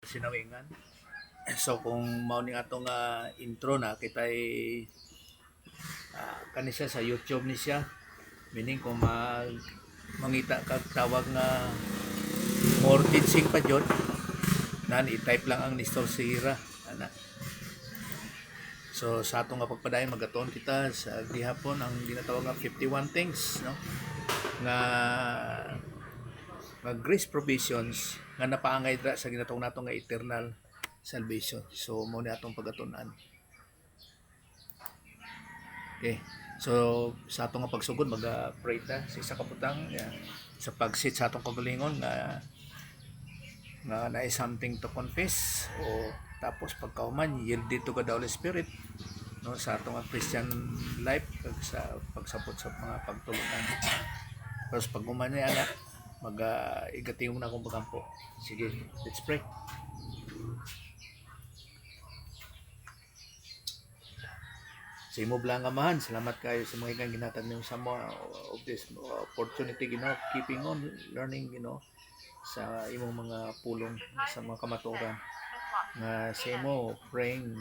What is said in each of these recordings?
sinawingan. So kung mao ning atong intro na kitay kani siya sa YouTube ni siya, meaning kung mangita kag tawag nga more teaching pa jud nan i-type lang ang Nestor Sira ana. So sa atong nga pagpadayon magaton kita sa gihapon ang ginatawag nga 51 things no nga grace provisions nga napaangay dra sa ginatawag nato nga eternal salvation. So mo ni atong pagatun-an. Okay. So sa atong nga pagsugod mag-pray ta sa isa ka butang sa pagsit sa atong kagalingon nga na something to confess o tapos pagkauman yielded to God the Holy Spirit no sa atong Christian life kag sa pagsabot sa mga pagtulunan. Tapos pag umani ana igatingog na akong pagampo. Sige, let's pray. Sa imo blang amahan, salamat kayo sa mga ilang ginatag niyo sa mo of this opportunity, keeping on learning, sa imong mga pulong sa mga kamatuoran nga sa imo praying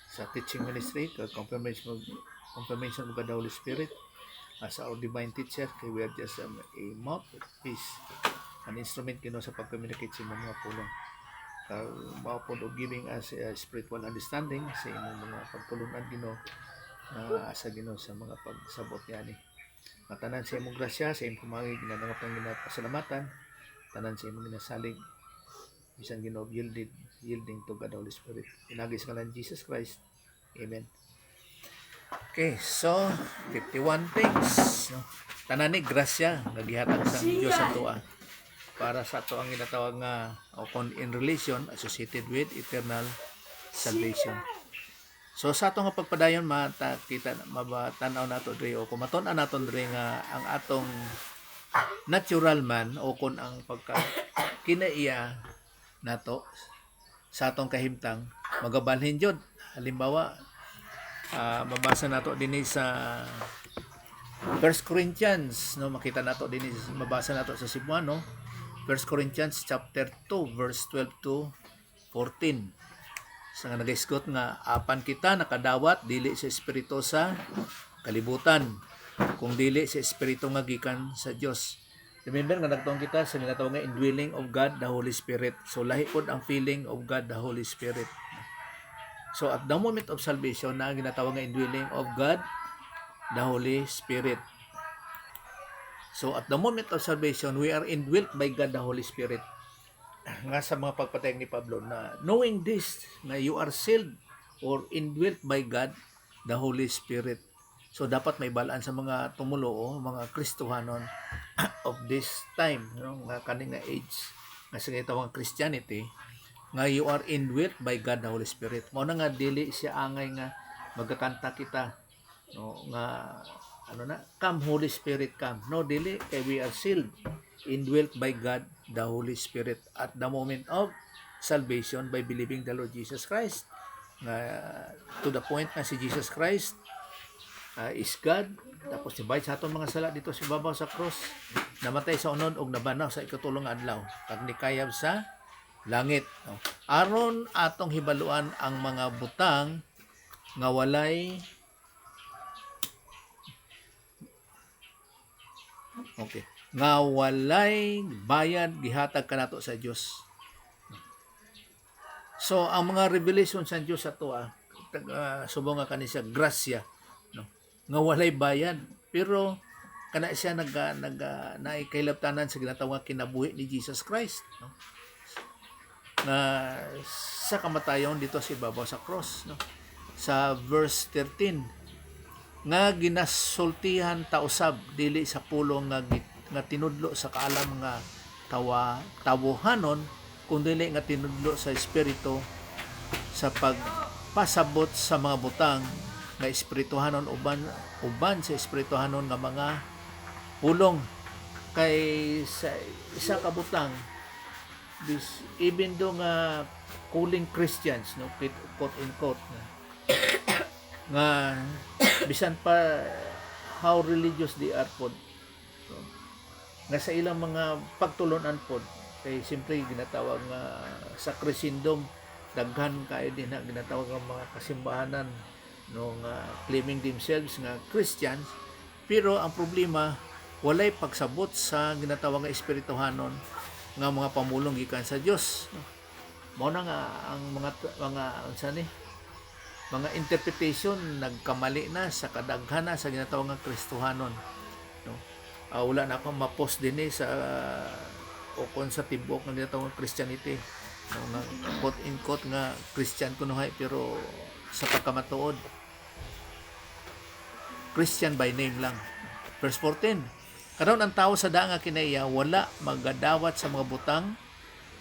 sa teaching ministry kag confirmation of God the Holy Spirit as our divine teacher. Kay we are just a mouthpiece, an instrument sa pag-communicate sa imong mga pulong. Mao pod og giving us a spiritual understanding sa imong mga pagtulunan asa sa mga pagsabot yani. Matanan sa imong grasya sa imong pamagi ginadangop ng ginapasalamatan, tanan sa imong ginasalig bisan yielding to God the Holy Spirit. Pinagi sa ngalan Jesus Christ. Amen. Okay, so 51 things no. Tanan ni grasya nga gihatag sa Dios sa tuwa para sa ato ang ginatawag nga in relation associated with eternal salvation. So sa ato nga pagpadayon mabatan-aw nato diri o kumaton-an naton diri nga ang atong natural man o kun ang pagka kinaiya nato sa atong kahimtang magabalhin jud. Halimbawa mabasa nato dinhi sa 1 Corinthians no, makita nato dinhi mabasa nato sa Cebuano 1 Corinthians chapter 2 verse 12 to 14. Sa nga nagaisgot nga apan kita nakadawat dili sa espiritu sa kalibutan kung dili sa espiritu nga gikan sa Dios. Remember nga nagtuong kita sa ginatawag nga indwelling of God the Holy Spirit. So lahi pod ang feeling of God the Holy Spirit. So at the moment of salvation na ginatawag nga indwelling of God the Holy Spirit. So at the moment of salvation we are indwelt by God the Holy Spirit. Nga sa mga pagpatayag ni Pablo na knowing this na you are sealed or indwelt by God the Holy Spirit. So dapat may balaan sa mga tumulo o mga Kristohanon of this time nga kaning nga age nga sa gitawang Christianity nga you are indwelt by God the Holy Spirit. Mao na nga dili siya angay nga magkakanta kita nga come Holy Spirit come. No, dili kay we are sealed, indwelt by God the Holy Spirit at the moment of salvation by believing the Lord Jesus Christ. To the point na si Jesus Christ is God, tapos nibayad sa atong mga sala dito sa babaw sa cross, namatay sa unod og nabanaw sa ikatulong adlaw kag nikayab sa langit. Aron atong hibaluan ang mga butang nga walay bayad gihatag kanato sa Dios. So ang mga revelation sa Dios sa tuwa subong nga kani siya grasya nga walay bayad pero kana siya naikailabtanan sa ginatawag kinabuhi ni Jesus Christ na sa kamatayon dito sa ibabaw sa cross sa verse 13 nga ginasultihan ta usab dili sa pulong nga tinudlo sa kaalam nga tawuhanon kundi nga tinudlo sa espiritu sa pagpasabot sa mga butang nga espirituhanon uban sa espirituhanon nga mga pulong. Kay sa isa ka butang even do nga calling Christians quote in quote nga bisan pa how religious they are pod nga sa ilang mga pagtulunan pod kay siyempre ginatawag nga sa Christendom daghan kayo din na ginatawag nga mga kasimbahanan no nga claiming themselves nga Christians, pero ang problema walay pagsabot sa ginatawag nga espirituhanon nga mga pamulong gikan sa Dios, no? Mao na nga ang mga unsa ni mga interpretation nagkamali na sa kadaghan na sa ginatawag nga Kristohanon, no? Wala na akong ma-post din sa o kon sa tibok nga ginatawag nga Christianity, no? Nga quote in quote nga Christian kunuhay pero sa pagkamatuod Christian by name lang. Verse 14, karon ang tao sa daang nga kinaiya wala magadawat sa mga butang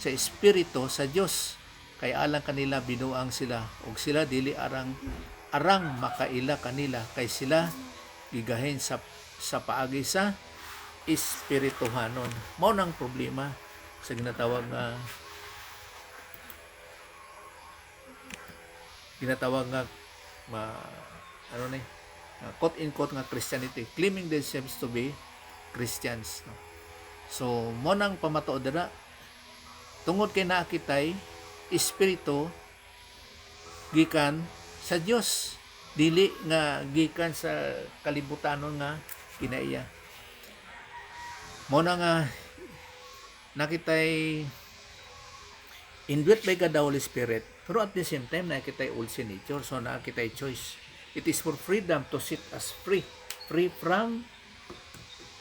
sa espiritu sa Dios, kay alang kanila binuang sila ug sila dili arang makaila kanila, kay sila gigahin sa paagi sa espirituhanon. Mao nang problema sa ginatawag nga quote in quote nga Christianity, claiming themselves to be Christians, no? So mo nang pamatuod dira tungod kay nakitay espiritu gikan sa Dios, dili nga gikan sa kalibutanon nga kinaiya. Mo na nga nakitay indwelt by God the Holy Spirit, pero at the same time nakitay old sin nature, so nakitay choice. It is for freedom to set us free from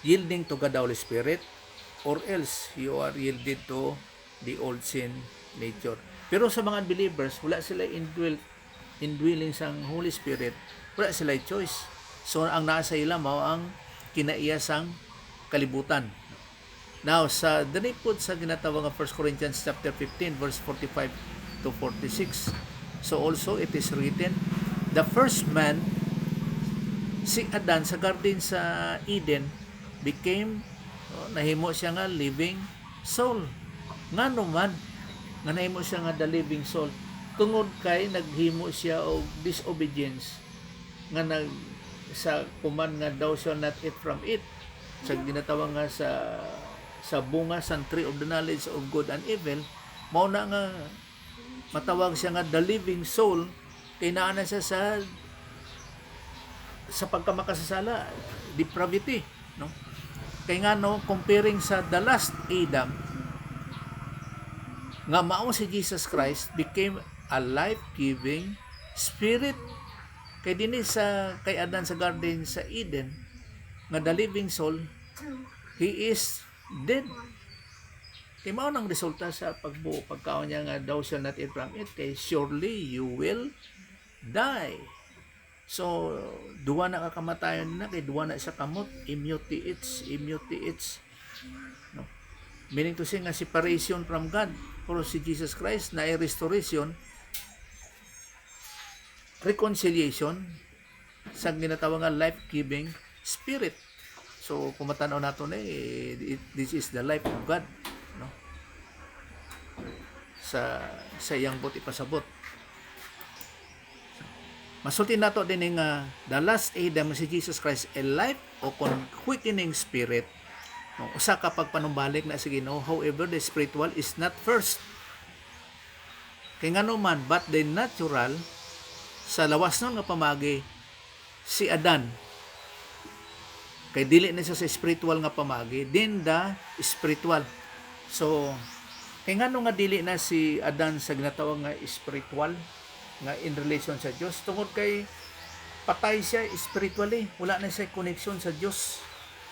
yielding to God the Holy Spirit, or else you are yielded to the old sin nature. Pero sa mga unbelievers, wala sila indwelling sang Holy Spirit, wala sila choice. So ang nasa ila mao ang kinaiyasang kalibutan. Now sa dinipod sa ginatawag nga 1 Corinthians chapter 15 verse 45 to 46. So also it is written, the first man, si Adan sa garden sa Eden, became nahimo siya nga living soul. Ngano man nga nahimo siya nga the living soul? Tungod kay naghimo siya og disobedience nga sa command nga thou shalt not eat from it, sa ginatawag nga sa bunga sa tree of the knowledge of good and evil. Mao na nga matawag siya nga the living soul, kay naa na siya sa pagkamakasasala, depravity, no? Kay ngano comparing sa the last Adam nga mao si Jesus Christ became a life-giving spirit. Kay dinhi sa kay Adan sa garden sa Eden nga the living soul, he is dead. Kay mao nang resulta sa pagkaon niya nga thou shalt not eat from it, kay surely you will die. So duwa na kakamatayon na, kay duwa na sa kamot, immunity it's, no? Meaning to say nga separation from God. Pero si Jesus Christ na restoration, reconciliation sa ginatawag nga life-giving spirit. So kung matanaw nato this is the life of God, no? Sa iyang buti pasabot. Masulti nato din nga the last Adam si Jesus Christ, a life o quickening spirit, no? Usa ka pagpanumbalik na sa Ginoo. However, the spiritual is not first. Kay ngano man, but the natural, sa lawas nun nga pamagi, si Adan, kay dili na siya sa spiritual nga pamagi, then the spiritual. So, kay ngano nga dili na si Adan sa ginatawag nga spiritual, nga in relation sa Dios, tungod kay patay siya spiritually, wala na siya connection sa Dios,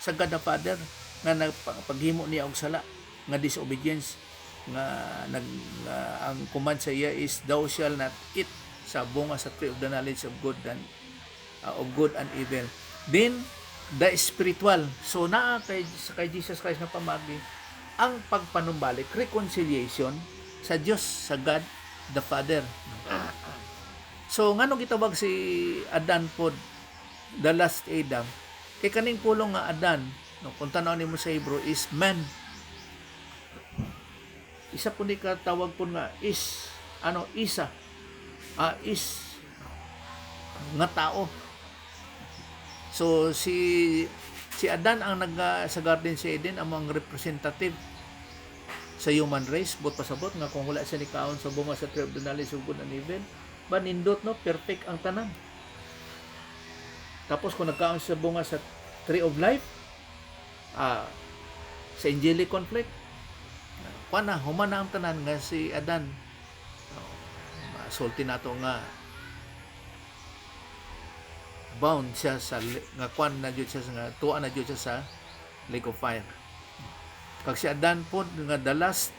sa God the Father, nga nagpaghimo niya og sala, nga disobedience, nga ang command sa iya is thou shalt not eat sa bunga sa tree of the knowledge of good and evil. Then the spiritual, so naa kay Jesus Christ na pamagi ang pagpanumbalik, reconciliation sa Dios, sa God the Father. So ngano gitawag si Adan pod the last Adam? Kay kaning pulong nga Adan, no, kung tanaw nimo sa Hebrew is man. Isa po ni katawag po nga is nga tao. So si Adan ang sa garden sa Eden among representative sa human race, but pasabot nga kung wala siya ni kaon sa bunga sa tree of the knowledge of good and evil, ba nindot no, perfect ang tanan. Tapos kung nagkaon sa bunga sa tree of life, sa angelic conflict, pana human na ang tanan nga si Adan. Sulti nato nga bound siya sa nga kwan na jud siya nga tuwa na jud siya sa lake of fire. Kag si Adan po nga the last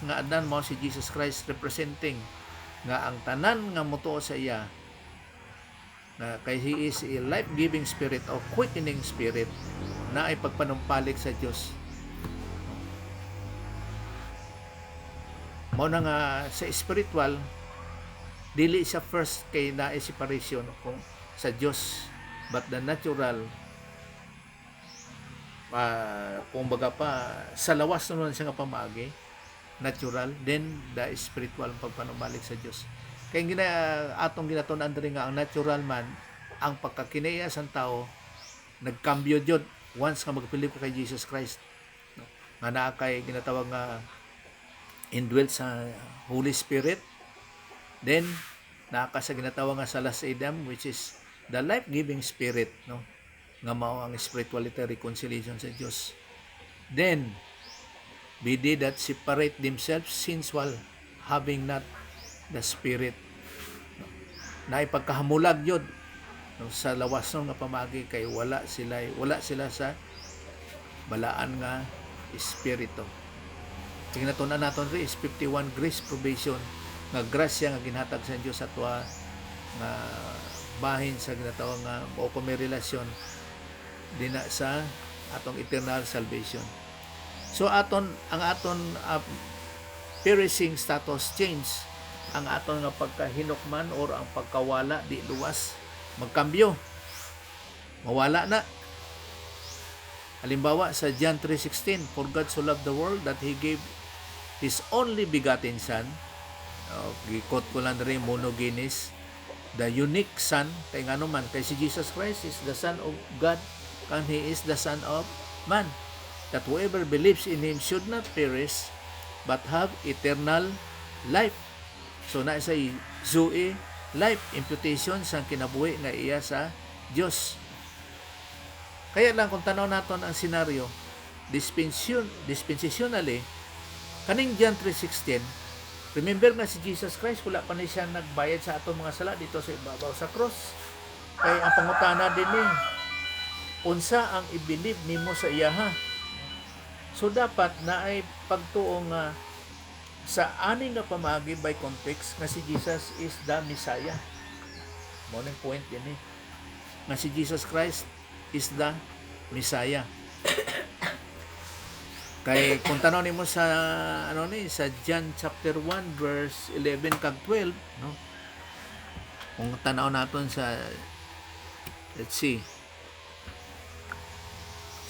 nga Adan mao si Jesus Christ, representing nga ang tanan nga motuo sa iya na kay he is a life-giving spirit o quickening spirit na ay pagpanumpalik sa Dios. Mao na nga sa spiritual dili siya first kay naay separation kung sa Dios, but the natural kumbaga pa sa lawas naman siya nga pamagi natural, then the spiritual pagpanumbalik sa Dios. Kay atong ginatun-an diri nga ang natural man, ang pagkakineya sa tao nagkambyo jud once nga magpilip ka kay Jesus Christ, no? Nga naa kay ginatawag nga indwelt sa Holy Spirit, then naa ka sa ginatawag nga sa last Adam, which is the life-giving spirit, no? Nga mao ang spirituality, reconciliation sa Dios. Then be they that separate themselves since while having not the spirit, no? Na ipagkahamulag yun, no? Sa lawas nga pamagi kay wala sila sa balaan nga espiritu. Tingnan naton ri is 51 grace probation nga grasya nga ginhatag sa Dios sa tuwa nga bahin sa ginatawag nga o kung may relasyon dina sa atong eternal salvation. So ang aton perishing status change, ang aton nga pagkahinukman or ang pagkawala di luwas magkambyo, mawala na. Halimbawa sa John 3:16, for God so loved the world that He gave His only begotten Son. Gikot ko lang rin monogenes, the unique Son, kay nga naman kay si Jesus Christ is the Son of God and He is the Son of man, that whoever believes in Him should not perish but have eternal life. So na sa zoe life, imputation sa kinabuhi nga iya sa Dios. Kaya lang kung tanaw naton ang senaryo dispensationally, kaning John 3:16, remember nga si Jesus Christ wala pa ni siya nagbayad sa atong mga sala dito sa ibabaw sa cross. Kay ang pangutana din ni unsa ang i-believe nimo sa iya ha. So dapat na ay pagtuo nga sa ani nga pamagi by context nga si Jesus is the Messiah. Mo ning point din ni nga si Jesus Christ is the Messiah. Kay kung tanaw nimo sa sa John chapter 1 verse 11 kag 12, no? Kung tanaw naton sa let's see.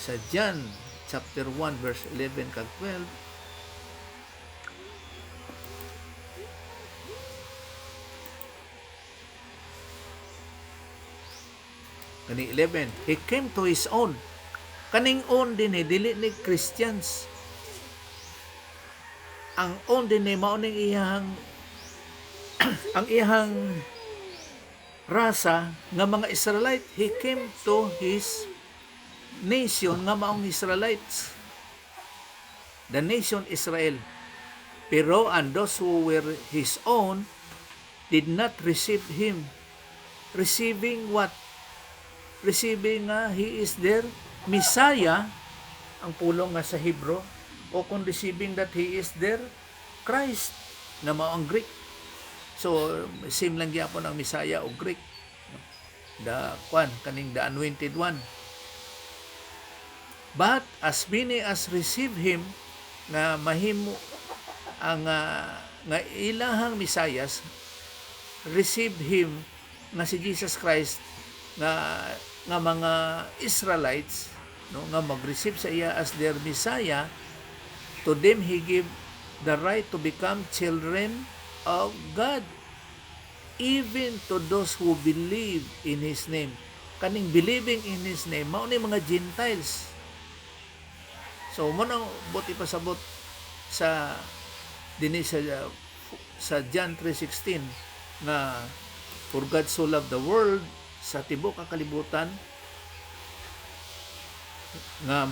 Sa John chapter 1 verse 11 kag 12, kani 11, He came to His own. Kaning own din dili ni Christians. Ang own din mao ning iyang ang iyang rasa nga mga Israelite. He came to His nation nga maong Israelites, the nation Israel. Pero and those who were His own did not receive Him. Receiving what? Receiving He is their Messiah, ang pulong nga sa Hebrew, o kung receiving that He is their Christ, na mao ang Greek. So same lang gyapon ang Messiah o Greek, the anointed one. But as many as receive Him, nga mahimo ang nga ilahang Messiah, receive Him nga si Jesus Christ, nga mga Israelites, no, nga mag-receive sa iya as their Messiah, to them He gave the right to become children of God, even to those who believe in His name. Kaning believing in His name mao ni mga Gentiles. So mo nang buti pasabot sa dinhi sa John 3:16 nga for God so loved the world sa tibuok ang kalibutan nga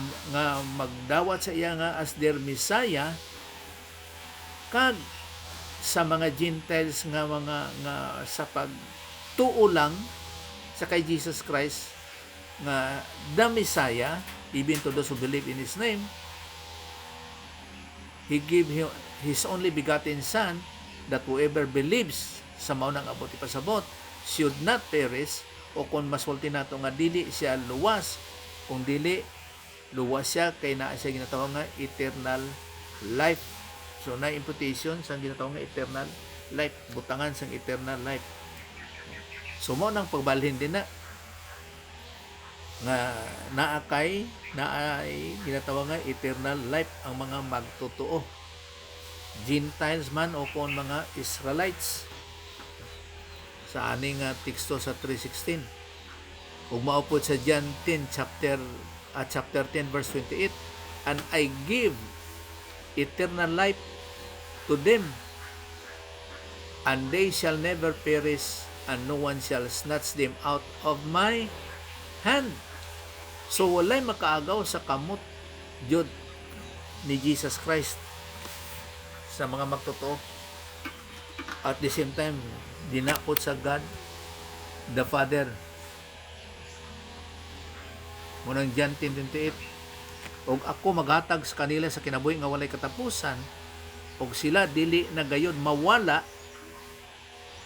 magdawat sa iya nga as their Messiah kag sa mga Gentiles nga mga nga sa pagtuo lang sa kay Jesus Christ nga the Messiah, even to those who believe in His name, He gave His only begotten Son, that whoever believes sa maunang abot ipasabot should not perish, o kung masulti nato nga dili siya luwas, kung dili luwas siya kay naa siya ginatawag nga eternal life. So na imputation sang ginatawag nga eternal life, butangan sang eternal life. So mo nang pagbalhin din na nga naay ginatawag nga eternal life ang mga magtotoo, Gentiles man o kung mga Israelites, sa aning teksto sa 3:16. Kung maupod sa John 10 chapter 10 verse 28, and I give eternal life to them, and they shall never perish, and no one shall snatch them out of my hand. So walay makaagaw sa kamot jud ni Jesus Christ sa mga magtotoo. At the same time, dinakot sa God the Father. Munang John 10:28, og ako maghatag sa kanila sa kinabuhi nga walay katapusan, og sila dili na gayud mawala,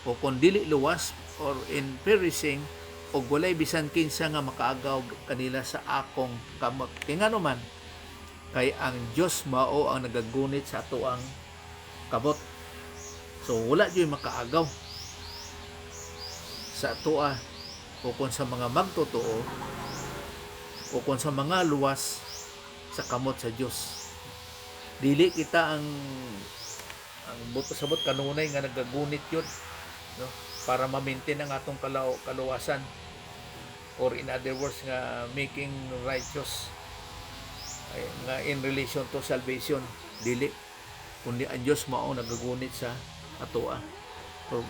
o kung dili luwas or in perishing, og walay bisan kinsa nga makaagaw kanila sa akong kamot. Kay ngano man, kay ang Dios mao ang nagagunit sa ato ang kabot. So wala jud makaagaw sa atoa o kung sa mga magtotoo o kung sa mga luwas sa kamot sa Dios. Dili kita ang buto sabot kanunay nga nagagunit yun, no, para ma-maintain ang atong kaluwasan, or in other words nga making righteous nga in relation to salvation. Dili, kundi ang Diyos mao nagagunit sa atoa. So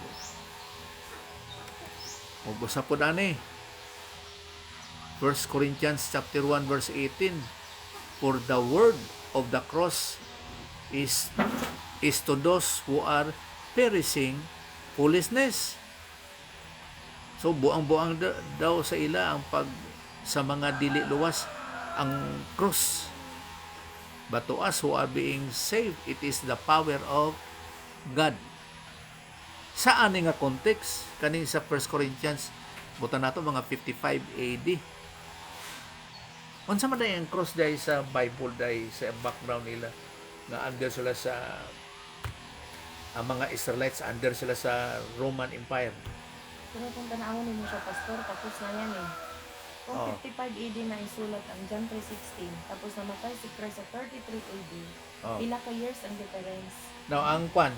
magbasa po ani 1 Corinthians chapter 1 verse 18, for the word of the cross is to those who are perishing foolishness. So buang-buang daw sa ila ang pag sa mga dili luwas ang cross. But to us who are being saved, it is the power of God. Sa ani nga context kaning sa 1 Corinthians, butan nato mga 55 AD. Unsa man ang cross dai sa Bible, dai sa background nila nga under sila sa ang mga Israelites, under sila sa Roman Empire. Pero kung tanawon mo siya, pastor, tapos na yan eh. Kung 55 AD na isulat ang John 3:16, tapos namatay si Christ sa 33 AD, pila ka years ang difference? Now, ang kwan,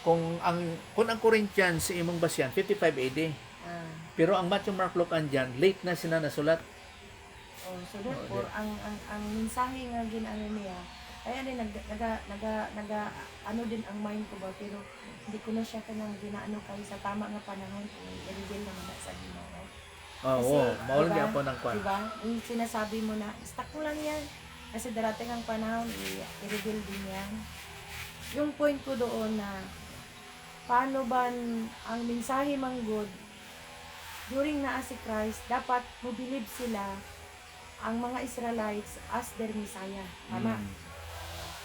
kung ang Corinthians imong basyan 55 AD. Pero ang Matthew, Mark, Luke and John late na sila nasulat. So therefore, ang mensahe nga ginano niya, kaya din ano din ang mind ko ba, pero hindi ko na siya kanang ginaano kayo sa tama nga panahon, i-reveal naman na sa Ginoo. Maulang diba, po ng kwan. Diba? Yung sinasabi mo na, stuck ko lang yan. Kasi darating ang panahon, i-reveal din yan. Yung point ko doon na, paano ba ang mensahe manggod, during naa si Christ, dapat mo-believe sila, ang mga Israelites as their Messiah. Tama.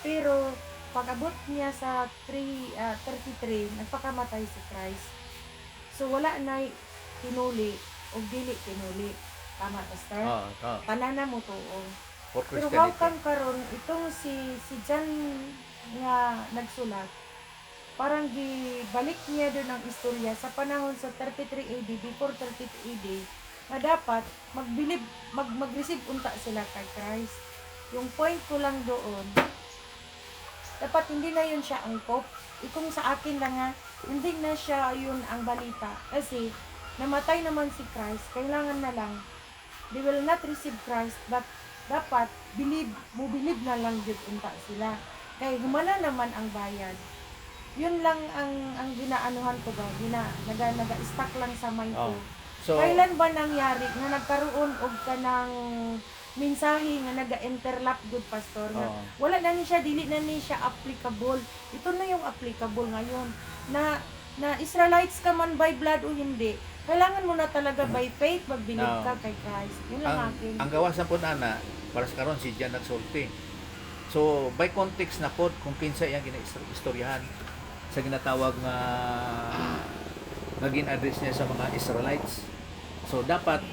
Pero, pag-abot niya sa 33, nagpakamatay si Christ. So, wala na tinuli o dili tinuli. Tama, Pastor? Panana mo to. Pero how come karon itong si John nga nagsulat, parang gibalik niya doon ang istorya sa panahon sa 33 AD, before 33 AD, na dapat mag-receive unta sila kay Christ. Yung point ko lang doon, dapat hindi na yun siya angkop. Kung sa akin lang nga, hindi na siya yun ang balita. Kasi, namatay naman si Christ, kailangan na lang, they will not receive Christ, but dapat bilib na lang jud unta sila. Kay humala naman ang bayad. Yun lang ang ginaanuhan ko ba, naga-stuck lang sa mind ko. Oh. So, Kailan ba nangyari nga nagkaroon og kanang mensahe nga naga-interlock good pastor nga Oo. wala na ni siya, dili na ni siya applicable. Ito na yung applicable ngayon na Israelites ka man by blood o hindi. Kailangan mo na talaga by faith magbilib Now, ka kay Christ. Yun lang akin. ang gawasan po na para sa karon si Jan nagsulti. So by context na po kung kinsa iyang ginaistoryahan sa ginatawag nga gin-address niya sa mga Israelites. So dapat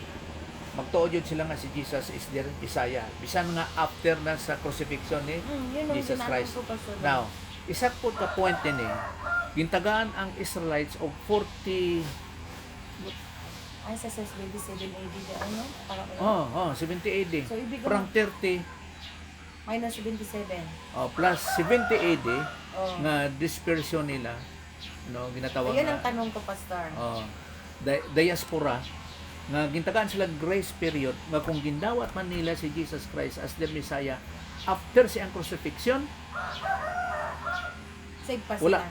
magtuod yun sila nga si Jesus is their Messiah. Bisan nga after na sa crucifixion ni Yun ang Jesus ginaanan Christ. ko, pastor. Now, isa po ka point din gintagaan ang Israelites of 40 Ay, sa 27 AD na ano? Para ko 70 AD. So, ibig From 30 minus 77. plus 70 AD Oh. nga dispersion nila ginatawag Ayun ang nga tanong ko, pastor. diaspora nga gintagaan sila grace period nga kung gindawat man nila si Jesus Christ as their Messiah after siyang crucifixion Save pa wala sila.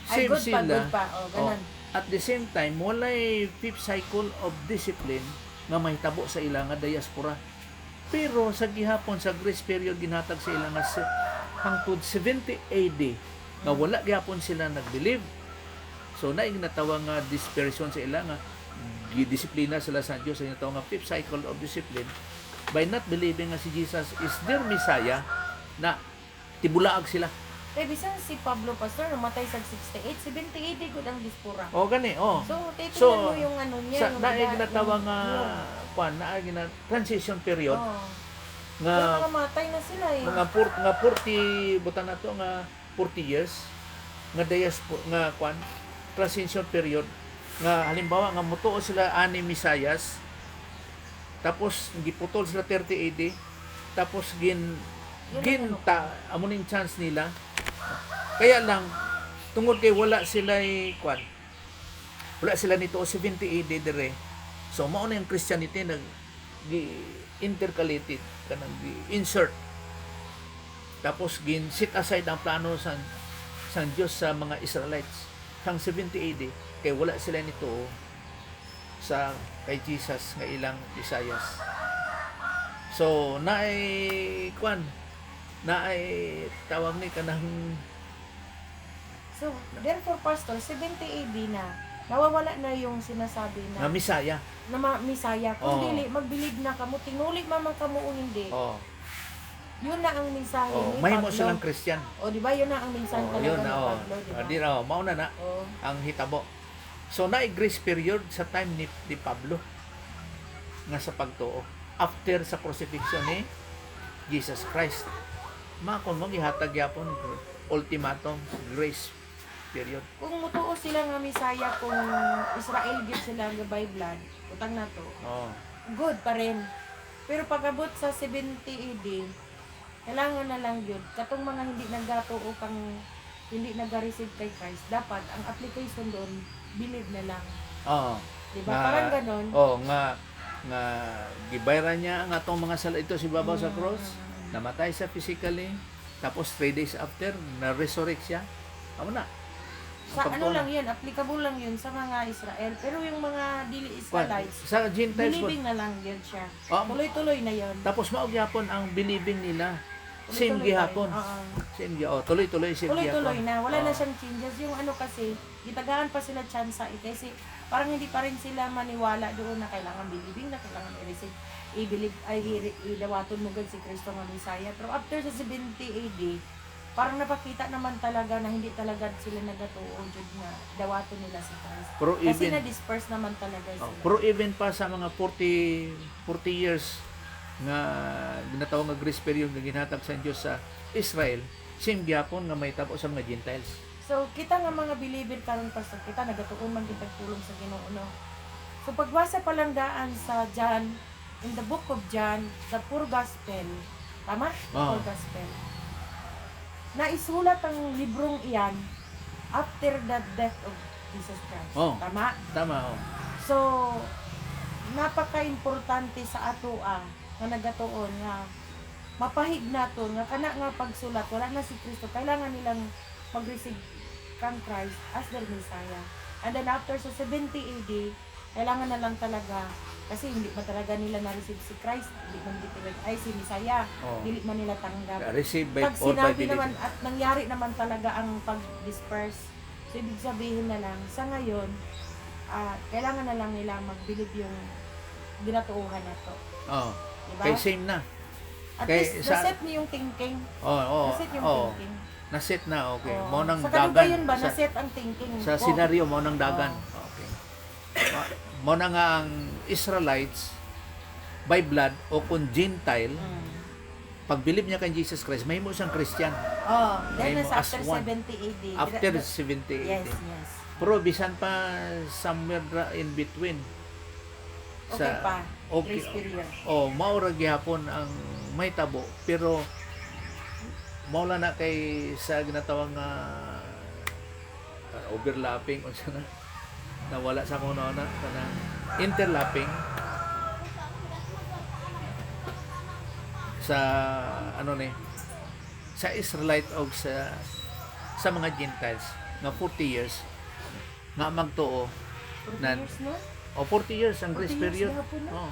Ay, save good pa, sila good pa. Ganun. at the same time walay fifth cycle of discipline nga mahitabo sa ila nga diaspora pero sa gihapon sa grace period ginhatag sa ila nga hangtod 70 AD nga wala gihapon sila nag-believe. So na ginatawag nga dispersion sa ila nga gidisiplina sila sa Dios sa ginatawag nga fifth cycle of discipline by not believing nga si Jesus is their Messiah na tibulaag sila. Eh, bisan si Pablo, pastor, namatay sa 68, 70 AD good ang dispora. Gani. So, titignan So, mo yung ano niya. Sa yung na mga- ginatawag nga yung- transition period Oo. nga Pero namatay na sila eh. nga 40 buta na to nga 40 years nga transition period nga halimbawa nga mutuo sila ani Misayas tapos giputol sila 30 AD tapos Yun ang ginta amuning chance nila kaya lang tungod kay wala sila wala sila nito 70 AD dire so mao na yung Christianity nag intercalated kanang insert tapos gin set aside ang plano sa Diyos sa mga Israelites sang 70 AD kay wala sila nito sa kay Jesus nga ilang Isayas so naay tawag ni kanang So, therefore, pastor, 70 AD na, nawawala na yung sinasabi nga na Misaya Misaya. Kung Oo. dili, magbilib na kamo, tinulig man kamo o hindi. oh Yun na ang mensahe ni mahimo Pablo. silang Christian O, di ba? Yun na ang mensahe talaga yun ni na Pablo, di ba? di na mao na Oo. ang hitabo. So na grace period sa time ni Pablo nga sa pagtuo after sa crucifixion ni Jesus Christ. Makon mo gihatag yapon ultimatum grace period. Kung mutuo sila nga Misaya, kung Israel gid sila nga by blood, utang na to, Oh. good pa rin. Pero pag-abot sa 70 AD, kailangan na lang yun. Katong mga hindi nagatuo kang hindi nag-receive kay Christ, dapat ang application doon, believe na lang. Oh. Diba? Nga- Parang ganon. nga gibayran niya ang atong mga sala ito si babaw sa cross. Namatay siya physically. Tapos 3 days after na-resurrect siya. Amo na. Sa Pagtuo ano na. lang yun, applicable lang yun sa mga Israel. Pero yung mga dili Israelites, Sa Gentiles po. believing na lang yun siya. Oh, Tuloy-tuloy na yun. tapos maugyapon ang believing nila. Same Tuloy-tuloy gihapon. pa yun. Oo. Same gihapon. Tuloy-tuloy same Tuloy-tuloy gihapon. na. Wala na Oo. siyang changes. Yung ano kasi, gitagaan pa sila tsansa eh. Kasi parang hindi pa rin sila maniwala doon na kailangan believing na kailangan i-receive. I-believe, idawaton mo gan si Kristo nga Messiah. Pero after sa 70 AD, parang napakita naman talaga na hindi talaga sila nagatuo jud nga dawaton nila si Christ. Pero Kasi even na-disperse naman talaga sila. pero even pa sa mga 40 years nga ginatawag nga grace period nga ginhatag sa Dios sa Israel, same gyapon nga may tabo sa mga Gentiles. So, kita nga mga believer karon pastor, kita nagatuon man kitag tulong sa Ginoo no. So, pagbasa palanggaan sa John, in the book of John, the poor gospel, tama? Oo. Poor gospel. Naisulat ang librong iyan after the death of Jesus Christ. Oo. Tama? Tama oh. So, napaka-importante sa ato nga nagatuon nga mapahig naton nga kana nga pagsulat wala na si Kristo, kailangan nilang mag-receive kang Christ as their Messiah. And then after sa 70 AD, kailangan na lang talaga kasi hindi pa talaga nila na-receive si Christ, hindi man dito ay si Messiah, Oh. hindi man nila tanggap. Receive by Pag or by sinabi belief. naman at nangyari naman talaga ang pag-disperse, so ibig sabihin na lang, sa ngayon, kailangan na lang nila mag-believe yung ginatuuhan na to. Oh. Diba? Kay same na. At kay least, sa- naset niyo yung thinking. Naset yung thinking. Naset na, okay. Oo. Mo nang Sa dagan. kanubayan ba, sa, naset ang thinking sa ko. senaryo mo nang dagan. Okay. Mo na nga ang Israelites by blood o kung Gentile, Mm. pag believe niya kay Jesus Christ, may mo siyang Christian Oh, then May mo after as one. 70 AD. after 70 Yes, AD. yes. Pero bisan pa somewhere in between. Okay pa. Okay. Grace period. Maura gihapon ang may tabo, pero maula na kay sa ginatawang overlapping unsa na nawala sa kuno na kanang interlapping sa ano ni sa Israelite o sa mga Gentiles nga 40 years nga magtuo 40 Nan- years no? o 40 years ang 40 grace years period. gihapon na. Oh.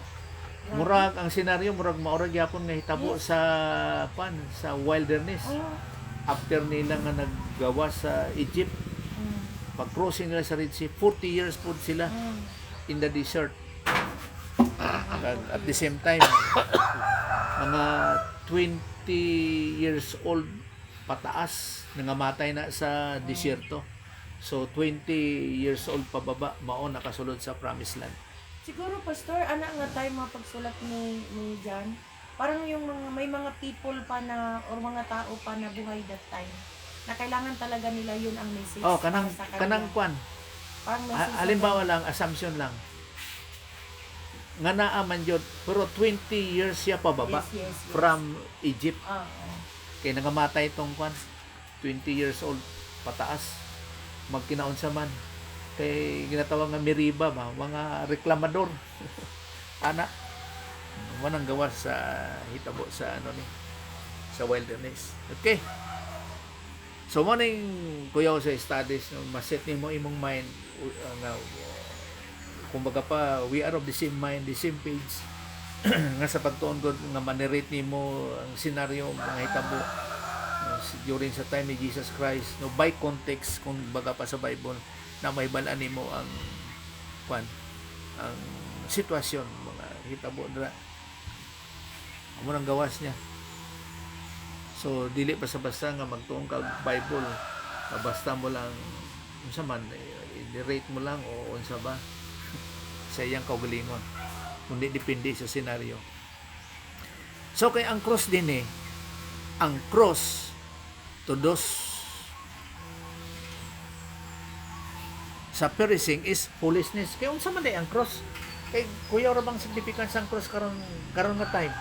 Murag ang senaryo murag maurag gyapon nga hitabo Yes. sa wilderness Oh. after nila nga naggawa sa Egypt Mm. pag-crossing nila sa Red Sea 40 years po sila Mm. in the desert. At the same time mga 20 years old pataas nangamatay na sa disyerto. So 20 years old pababa mao nakasulod sa promised land. Siguro pastor, ana nga tayo mga pagsulat ni John. Parang yung may mga people pa na or mga tao pa na buhay that time na kailangan talaga nila yun ang message. Kanang para sa kanila. kanang kwan. Parang message. Halimbawa lang assumption lang. Nga naa man jud pero 20 years siya pababa Yes, yes, yes. from Egypt. Oh. Kay nangamatay tong kwan 20 years old pataas magkinaunsa man kay ginatawag nga Meriba ba mga reklamador ana manang gawas sa hitabo sa ano ni sa wilderness. Okay, so mo ning kuyaw sa studies no maset nimo imong mind nga kumbaga pa we are of the same mind, the same page nga sa pagtuon gud nga manerate nimo ang senaryo mga hitabo during sa time ni Jesus Christ no by context kung baga pa sa Bible na may balaan nimo ang ang sitwasyon mga hitabo dira amo nang gawas niya. So dili basta-basta nga magtuong kag Bible basta mo lang unsa man i-rate mo lang o unsa ba sa iyang kaugalingon kundi depende sa senaryo. So kay ang cross din ang cross to those sa perishing is foolishness. Kaya unsa man day ang cross? Kay kuya ra bang significance ang cross karon nga time?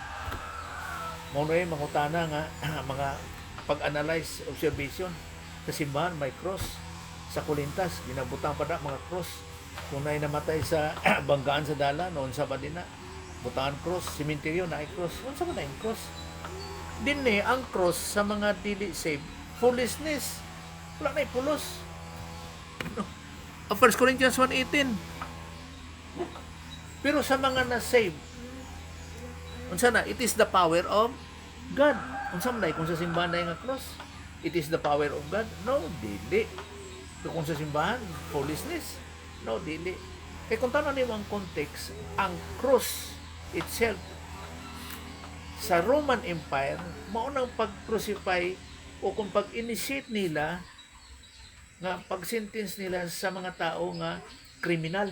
Mao na mangutana nga mga pag-analyze observation sa simbahan may cross sa kulintas ginabutang pa na mga cross kung na'y namatay sa banggaan sa dalan noon sa badina butangan cross sementeryo na ay cross unsa man ang cross din ang cross sa mga dili saved foolishness wala na pulos no. 1 Corinthians 1:18 pero sa mga na-saved unsa na it is the power of God unsa man kung sa simbahan na nga cross it is the power of God no dili kung sa simbahan foolishness no dili kay kung tanan nimo ang context ang cross itself sa Roman Empire mao nang pag-crucify o kung pag-initiate nila nga pag-sentence nila sa mga tao nga kriminal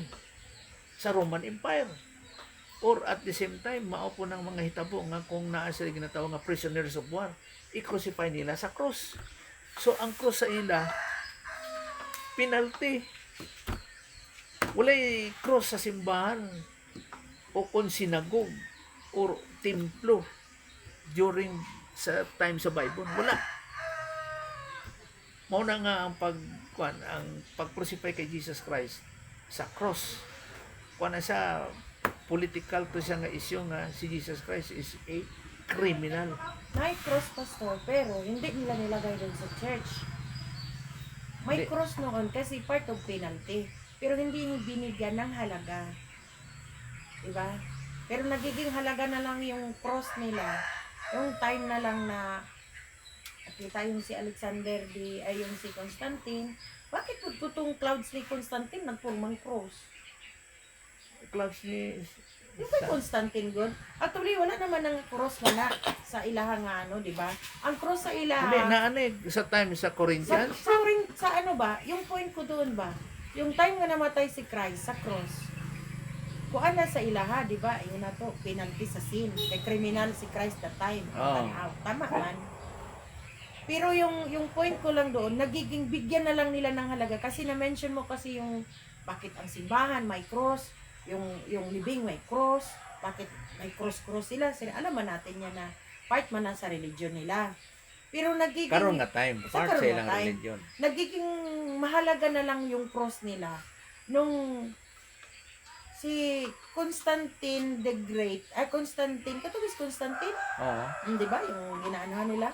sa Roman Empire. Or at the same time, mao po ng mga hitabo nga kung naa sila ginatawag nga prisoners of war, i-crucify nila sa cross. So, ang cross sa ila, penalty. Walay cross sa simbahan o kung sinagog or templo during sa time sa Bible. Wala. Mao na nga ang ang pag-crucify kay Jesus Christ sa cross. Kuan na siya political to siya nga issue nga si Jesus Christ is a criminal. May cross, pastor, pero hindi nila nilagay doon sa church. May Hindi. cross noon kasi part of penalty. Pero hindi binigyan ng halaga. Diba? Pero nagiging halaga na lang yung cross nila. Yung time na lang na kita yung si Alexander ay yung si Constantine. Bakit tututong clouds ni Constantine nagpurmang cross? Clubs ni Yung kay Constantine good. Actually, wala naman ng cross na sa ilaha nga ano, di ba? Ang cross sa ilaha, hindi naanig sa time sa Corinthians. sa ano ba, yung point ko doon ba, yung time nga namatay si Christ sa cross, kuan na sa ilaha, di ba? Yun na to, penalty sa sin. Kay criminal si Christ that time. Oh. Tama man. Pero yung point ko lang doon, nagiging bigyan na lang nila ng halaga kasi na-mention mo kasi yung bakit ang simbahan may cross, yung libing may cross, bakit may cross sila alam man natin yan na part man na sa religion nila. Pero nagiging Karon nga time, Sa part sa karon nga ilang time. religion. nagiging mahalaga na lang yung cross nila nung si Constantine the Great, Constantine, katubis Constantine, Oo. di ba, yung ginaanuhan nila,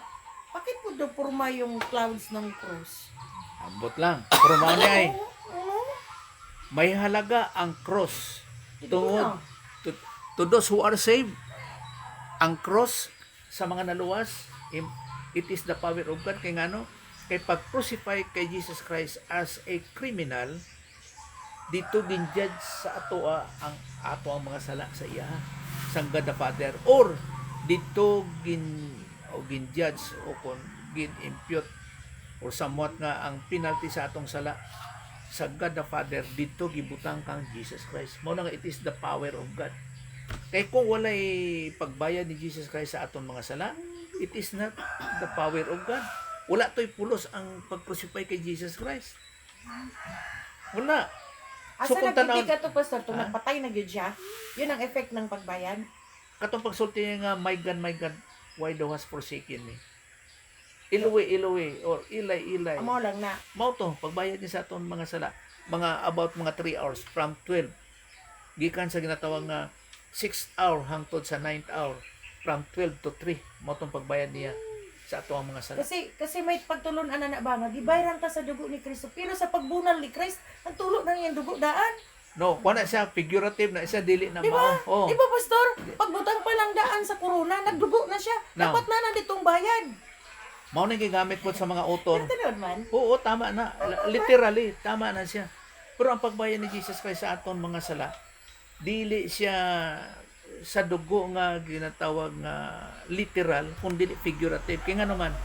bakit po do purma yung clouds ng cross? Ambot lang. Pero mao ni ay Oo. may halaga ang cross Ito tungod na. to those who are saved. Ang cross sa mga naluwas, it is the power of God. Kaya ngano, kay pag-crucify kay Jesus Christ as a criminal, dito ginjudge sa atoa ang ato ang mga sala sa iya sang God the Father, or dito ginjudge o kon gin-impute or somewhat nga ang penalty sa atong sala sa God the Father, dito gibutang kang Jesus Christ. Mao na nga it is the power of God. Kay kung walay pagbayad ni Jesus Christ sa aton mga sala, it is not the power of God. Wala to'y pulos ang pag-crucify kay Jesus Christ. Wala. Asa kung nagtitig tanaw- ka to, pastor, to Ha? nagpatay na gyud siya, yun ang effect ng pagbayad. Katong pagsulti niya nga, my God, why thou hast forsaken me? Iluwi, or ilay. Amo lang na. Mao to, pagbayad niya sa aton mga sala, mga about mga 3 hours from 12. Gikan sa ginatawag nga 6th hour hangtod sa 9th hour, from 12 to 3. Mao tong pagbayad niya sa ato ang mga sala. Kasi may pagtulon ana na ba nga gibayran ta sa dugo ni Kristo, pero sa pagbunal ni Christ, ang tulo na iyang dugo daan. No, kuha na siya figurative na isa dili na Di ba? mao. Oh. Di ba, pastor? Pagbutang pa lang daan sa corona, nagdugo na siya. Now, Dapat na nanditong bayad. Mao na gigamit po sa mga author. Pero tinod man. Oo, tama na. Literally, tama na siya. Pero ang pagbayad ni Jesus Christ sa aton mga sala, dili siya sa dugo nga ginatawag nga literal, kundi figurative. Kaya nga naman,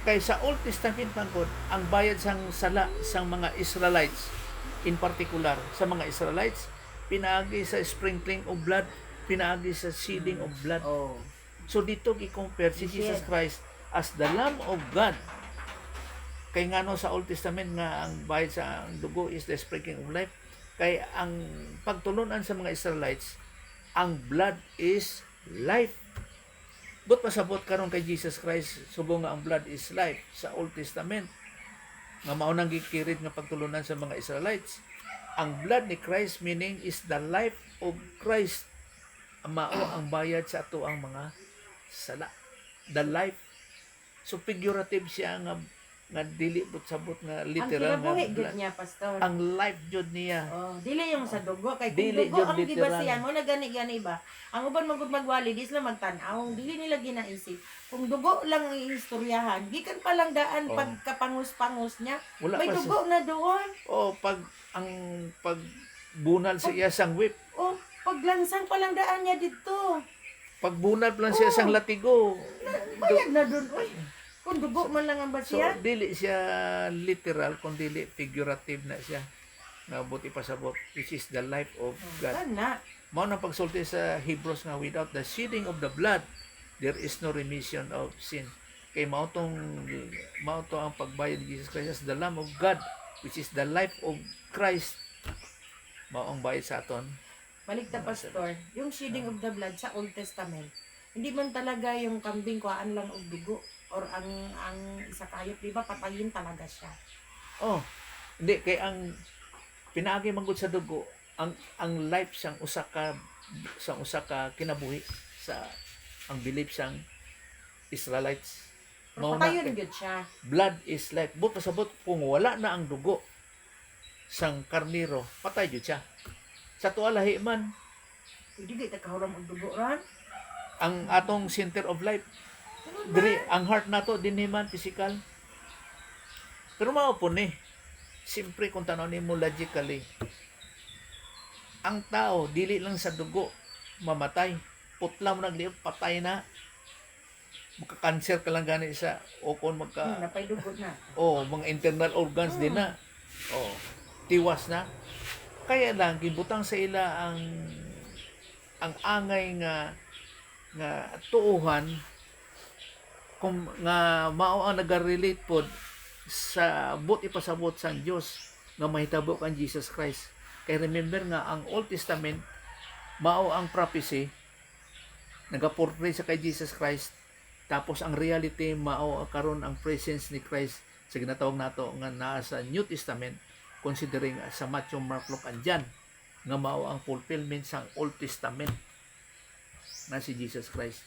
kay sa Old Testament pangkod, ang bayad sang sala sang mga Israelites, in particular sa mga Israelites, pinaagi sa sprinkling of blood, pinaagi sa shedding of blood. Oh. So dito i-compare si Jesus Christ as the Lamb of God. Kay nga no sa Old Testament nga ang bayad sa ang dugo is the sprinkling of life. Kay ang pagtulunan sa mga Israelites, ang blood is life. But pasabot karon kay Jesus Christ, subong nga ang blood is life sa Old Testament. Nga maunang gikirid nga pagtulunan sa mga Israelites. Ang blood ni Christ meaning is the life of Christ. Mao ang bayad sa ato ang mga sala. The life. So figurative siya nga dili but sabot nga literal Ang nga kinabuhi gud blood. niya, pastor. Ang life jud niya. Oh, dili yung sa dugo kay kung Dili dugo jud ang literal. gibasihan mo na gani ba. Ang uban magud magwali di sila magtan-aw, dili nila ginaisip. Kung dugo lang ang istoryahan, gikan pa lang daan Oh. pagkapangus-pangus niya. Wala May pa dugo na doon. pag bunal sa iya sang whip, Oh, paglansang pa lang daan niya dito. pag bunal pa lang siya sang latigo. Bayad na doon. Uy, kung dugo man lang ang So basihan. dili siya literal kundi figurative na siya. Nga buti pasabot, which is the life of God. Kana. Mao nang pagsulti sa Hebrews nga without the shedding of the blood there is no remission of sin. Kay mao to ang pagbayad ni Jesus Christ as the Lamb of God, which is the life of Christ. Mao ang bayad sa aton. Balik ta, pastor, yung shedding of the blood sa Old Testament, hindi man talaga yung kambing kuhaan lang og dugo or ang isa kayop, di ba, patayin talaga siya. Oh, hindi kay ang pinaagi manggod sa dugo, ang life sang usa ka sa usa ka kinabuhi sa ang belief sang Israelites. Pero Mao na patayon kay gyud siya. blood is life. But pasabot kung wala na ang dugo sang karniro, patay jud siya. Sa tuwa lahi man Pwede gyud ta kahuram og dugo ran. ang atong center of life. Diri ang heart nato dinhi man physical. Pero mao po ni simpre kung tanaw nimo logically, ang tao dili lang sa dugo mamatay. Putla mo nagliog, patay na. Maka-cancer ka lang gani sa o kung Napay dugo na. mga internal organs din na. Oh, tiwas na. Kaya lang gibutang sa ila ang angay nga tuuhan kung nga mao ang nagarelate pod sa but ipasabot sang Dios nga mahitabo kan Jesus Christ. Kay remember nga ang Old Testament mao ang prophecy nagaportray sa kay Jesus Christ, tapos ang reality mao karon ang presence ni Christ sa ginatawag nato nga naa sa New Testament, considering sa Matthew, Mark, Luke andyan nga mao ang fulfillment sang Old Testament na si Jesus Christ.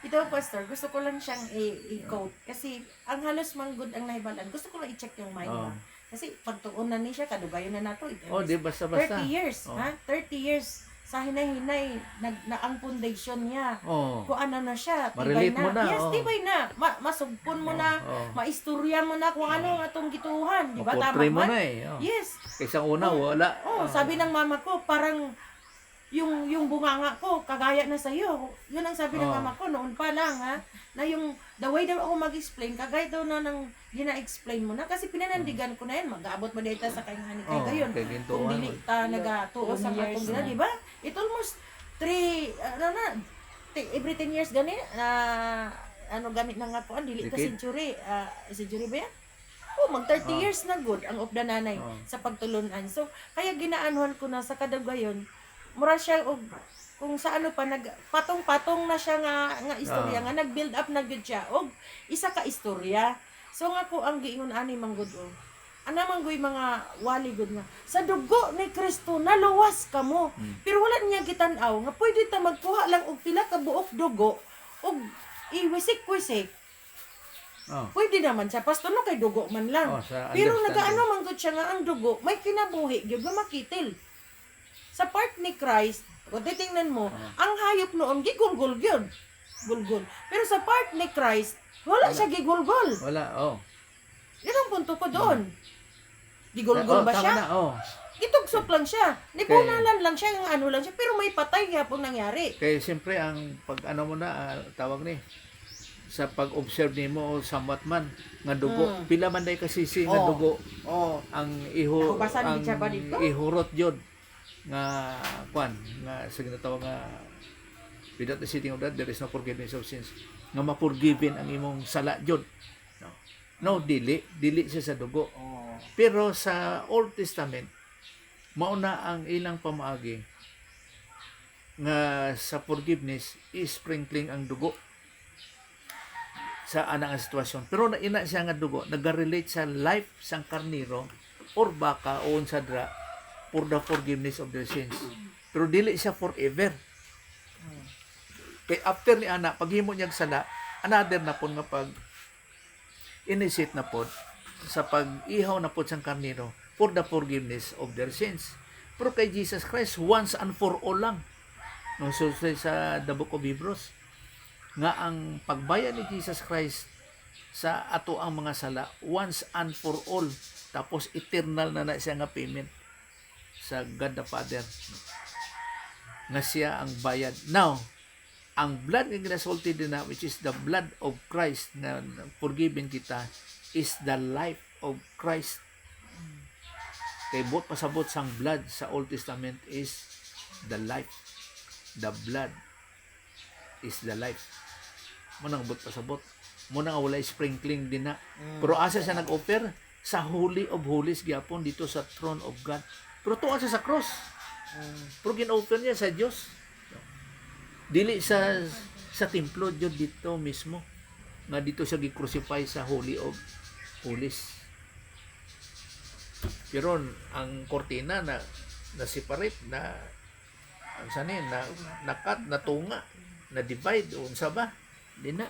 Ito, Pastor, gusto ko lang siyang i-quote. Kasi, ang halos manggod ang nahibalan. Gusto ko lang i-check yung mind mo. Kasi, pagtuon na ni siya, kadugayon na nato. Oh, di basta-basta. 30 years, ha? 30 years. Sa hinay-hinay, na ang foundation niya. Oh. Kung ano na siya, Ma-relate mo na, Yes, oh. tibay na. Masugpon mo na, maistorya mo na kung ano ang atong gituhan. Di ba? Tama Portray mo man? na eh. Oh. Yes. Kaysa una, wala. Sabi ng mama ko, parang yung bunganga ko kagaya na sa iyo. Yun ang sabi ng mama ko noon pa lang, ha, na yung the way daw ako mag-explain kagaya daw na nang gina-explain mo na kasi pinanandigan ko na yan, mag-aabot mo dito sa kayang kay gayon. Kung dili ta nagatuo sa atong gina, di ba? It almost 3 every 10 years gani na gamit na nga ko dili ka century, century ba yan? Mag 30 years na good ang of the nanay sa pagtulunan. So, kaya ginaanuhan ko na sa kadagayon, mura siya og kung sa ano pa patong-patong na siya nga istorya nga nag-build up na gyud siya og isa ka istorya. So nga ko ang giingon ani manggod ana manggoy mga wali gud nga sa dugo ni Kristo naluwas kamo. Pero wala niya gitan-aw nga pwede ta magkuha lang og pila ka buok dugo og iwisik-wisik. Pwede naman siya pastor no kay dugo man lang. Pero nagaano man gud siya nga ang dugo may kinabuhi gyud nga makitil. Sa part ni Christ, kung titingnan mo, ang hayop noon, gigulgol yun. Gulgol. Pero sa part ni Christ, wala siya gigulgol. Wala, Yan ang punto ko doon. Gigulgol ba siya? Gitugsok lang siya. Nibunalan lang siya, ang ano lang siya. Pero may patay nga pong nangyari. Kaya siyempre, ang pag ano mo na, tawag ni, sa pag-observe ni mo somewhat man, nga dugo, pila man day kasisi nga dugo, ang ihurot yun. Nga kwan nga sa ginatawag nga without the sitting of that there is no forgiveness of sins, nga mapurgiven ang imong sala jud no dili siya sa dugo. Pero sa Old Testament mao na ang ilang pamaagi nga sa forgiveness is sprinkling ang dugo sa anang sitwasyon, pero na ina siya nga dugo nagarelate sa life sang karniro or baka o unsa dra for the forgiveness of their sins. Pero dili siya forever. Kay after ni ana, paghimo niya sala, another na po nga pag initiate na po sa pag-ihaw na po sang karniro for the forgiveness of their sins. Pero kay Jesus Christ, once and for all lang. No, so sa the book of Hebrews, nga ang pagbayad ni Jesus Christ sa ato ang mga sala, once and for all. Tapos eternal na siya nga payment sa God the Father nga siya ang bayad. Now, ang blood nga ginasulti din na, which is the blood of Christ na forgiven kita, is the life of Christ. Kay bot pasabot sang blood sa Old Testament is the life. The blood is the life. Munang bot pasabot. Munang wala sprinkling din na. Pero asa siya nag-offer sa Holy of Holies gyapon dito sa throne of God. Pero tuwa siya sa cross. Pero gin-offer niya sa Diyos. Dili sa templo Diyos dito mismo. Nga dito siya gi-crucify sa Holy of Holies. Pero ang kortina na separate na unsa ni nakat natunga na divide unsa ba di na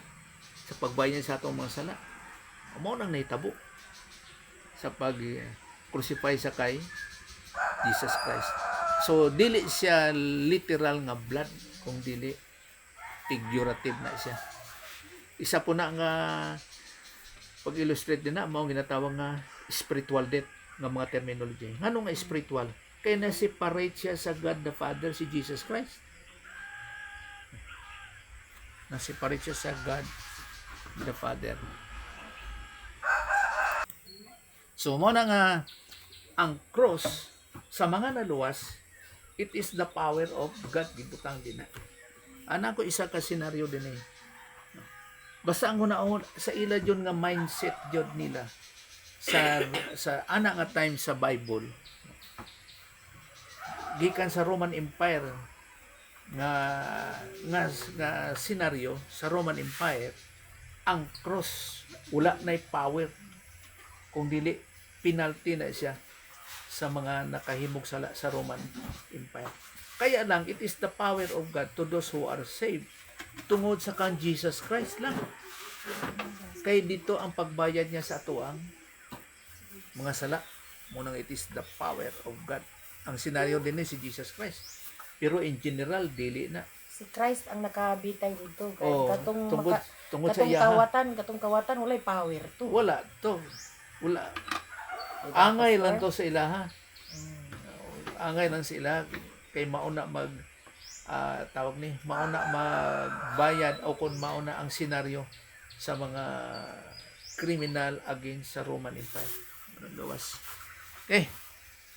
sa pagbayan sa atong mga sala amo nang nahitabo sa pag crucify sa kay Jesus Christ. So dili siya literal nga blood kung dili figurative na siya. Isa po na nga pag-illustrate din na mao ginatawag nga spiritual death nga mga terminology. Ngano nga spiritual? Kaya na-separate siya sa God the Father, si Jesus Christ. Na-separate siya sa God the Father. So, mo na nga, ang cross, sa mga naluwas, it is the power of God, gibutang din na. Ana ko isa ka senaryo din eh. Basta ang una sa ila yun nga mindset yun nila sa ana nga time sa Bible gikan sa Roman Empire nga senaryo sa Roman Empire ang cross wala na power kung dili penalty na siya sa mga nakahimog sala sa Roman Empire. Kaya lang it is the power of God to those who are saved tungod sa kan Jesus Christ lang. Kay dito ang pagbayad niya sa atuang mga sala. Munang it is the power of God. Ang senaryo din ni si Jesus Christ. Pero in general, dili na. Si Christ ang nakabitay dito. Kaya Oh, tungkol sa iya. Katong kawatan, walay power to. Wala to. Wala. Diba, Angay Pastor? lang to sa ilaha. Angay lang sa ilaha. Kay mauna tawag ni, mauna magbayad o kung mauna ang senaryo sa mga criminal against sa Roman Empire. Anong gawas. Okay.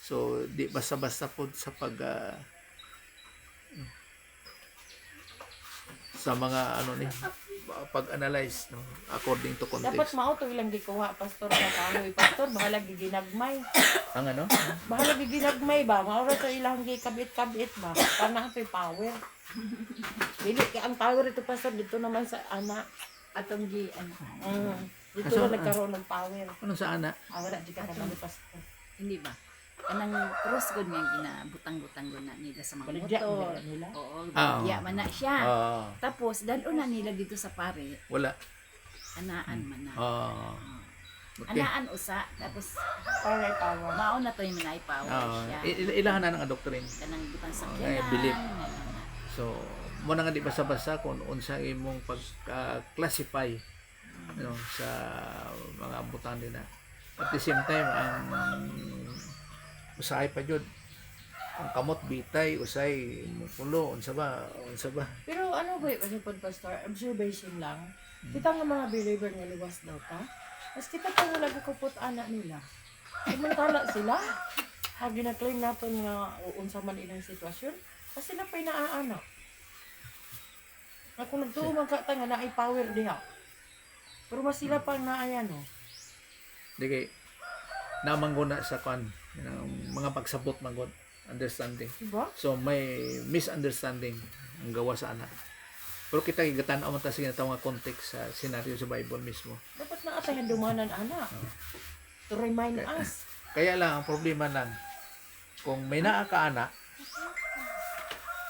So, di basta-basta po sa sa mga pag-analyze no, according to context. Dapat mao to ilang gikuha, Pastor, na kahoy. Pastor, bahala giginagmay. Ang ano? Bahala giginagmay ba? Maura to ilang gikabit-kabit ba? Kana ang power. Dili, ang power ito, Pastor, dito naman sa ana. Atong gi Dito So, na nagkaroon ng power. Ano sa ana? Wala, di ka kabali, Pastor. hindi ba? Kanang cross gud nga ginabutang-butang gud na nila sa mga Baligya motor. nila. Oo, Ah, baligya man na siya. Tapos dalon na nila dito sa pare, wala. anaan man na. Okay. Anaan usa tapos Power. mao na to yung manay power siya. Ilahan na ng adoctrine. Kanang butang sa I believe. So, mo na nga di basa-basa kung unsa imong pag-classify sa mga butan nila. At the same time, ang usahay pa jud ang kamot bitay usay mupulo unsa ba Pero ano ba yung Pastor? Observation lang. Kita nga mga believer nga luwas daw ta. Mas kita pa nga nagkakupot anak nila. Samantala sila. Hagi na claim natin nga unsa man ilang sitwasyon. Kasi na pa'y naaanak. Ako nagtuo man ka nga na power diha. Pero mas sila pang naayan no. di kay namangguna sa kan mga pagsabot manggod understanding. Diba? So may misunderstanding ang gawa sa anak. Pero kita gigatan-aw man ta sa ginatawag nga context sa senaryo sa Bible mismo. Dapat na atayan dumanan anak. To remind us. Kaya lang ang problema lang kung may naa ka anak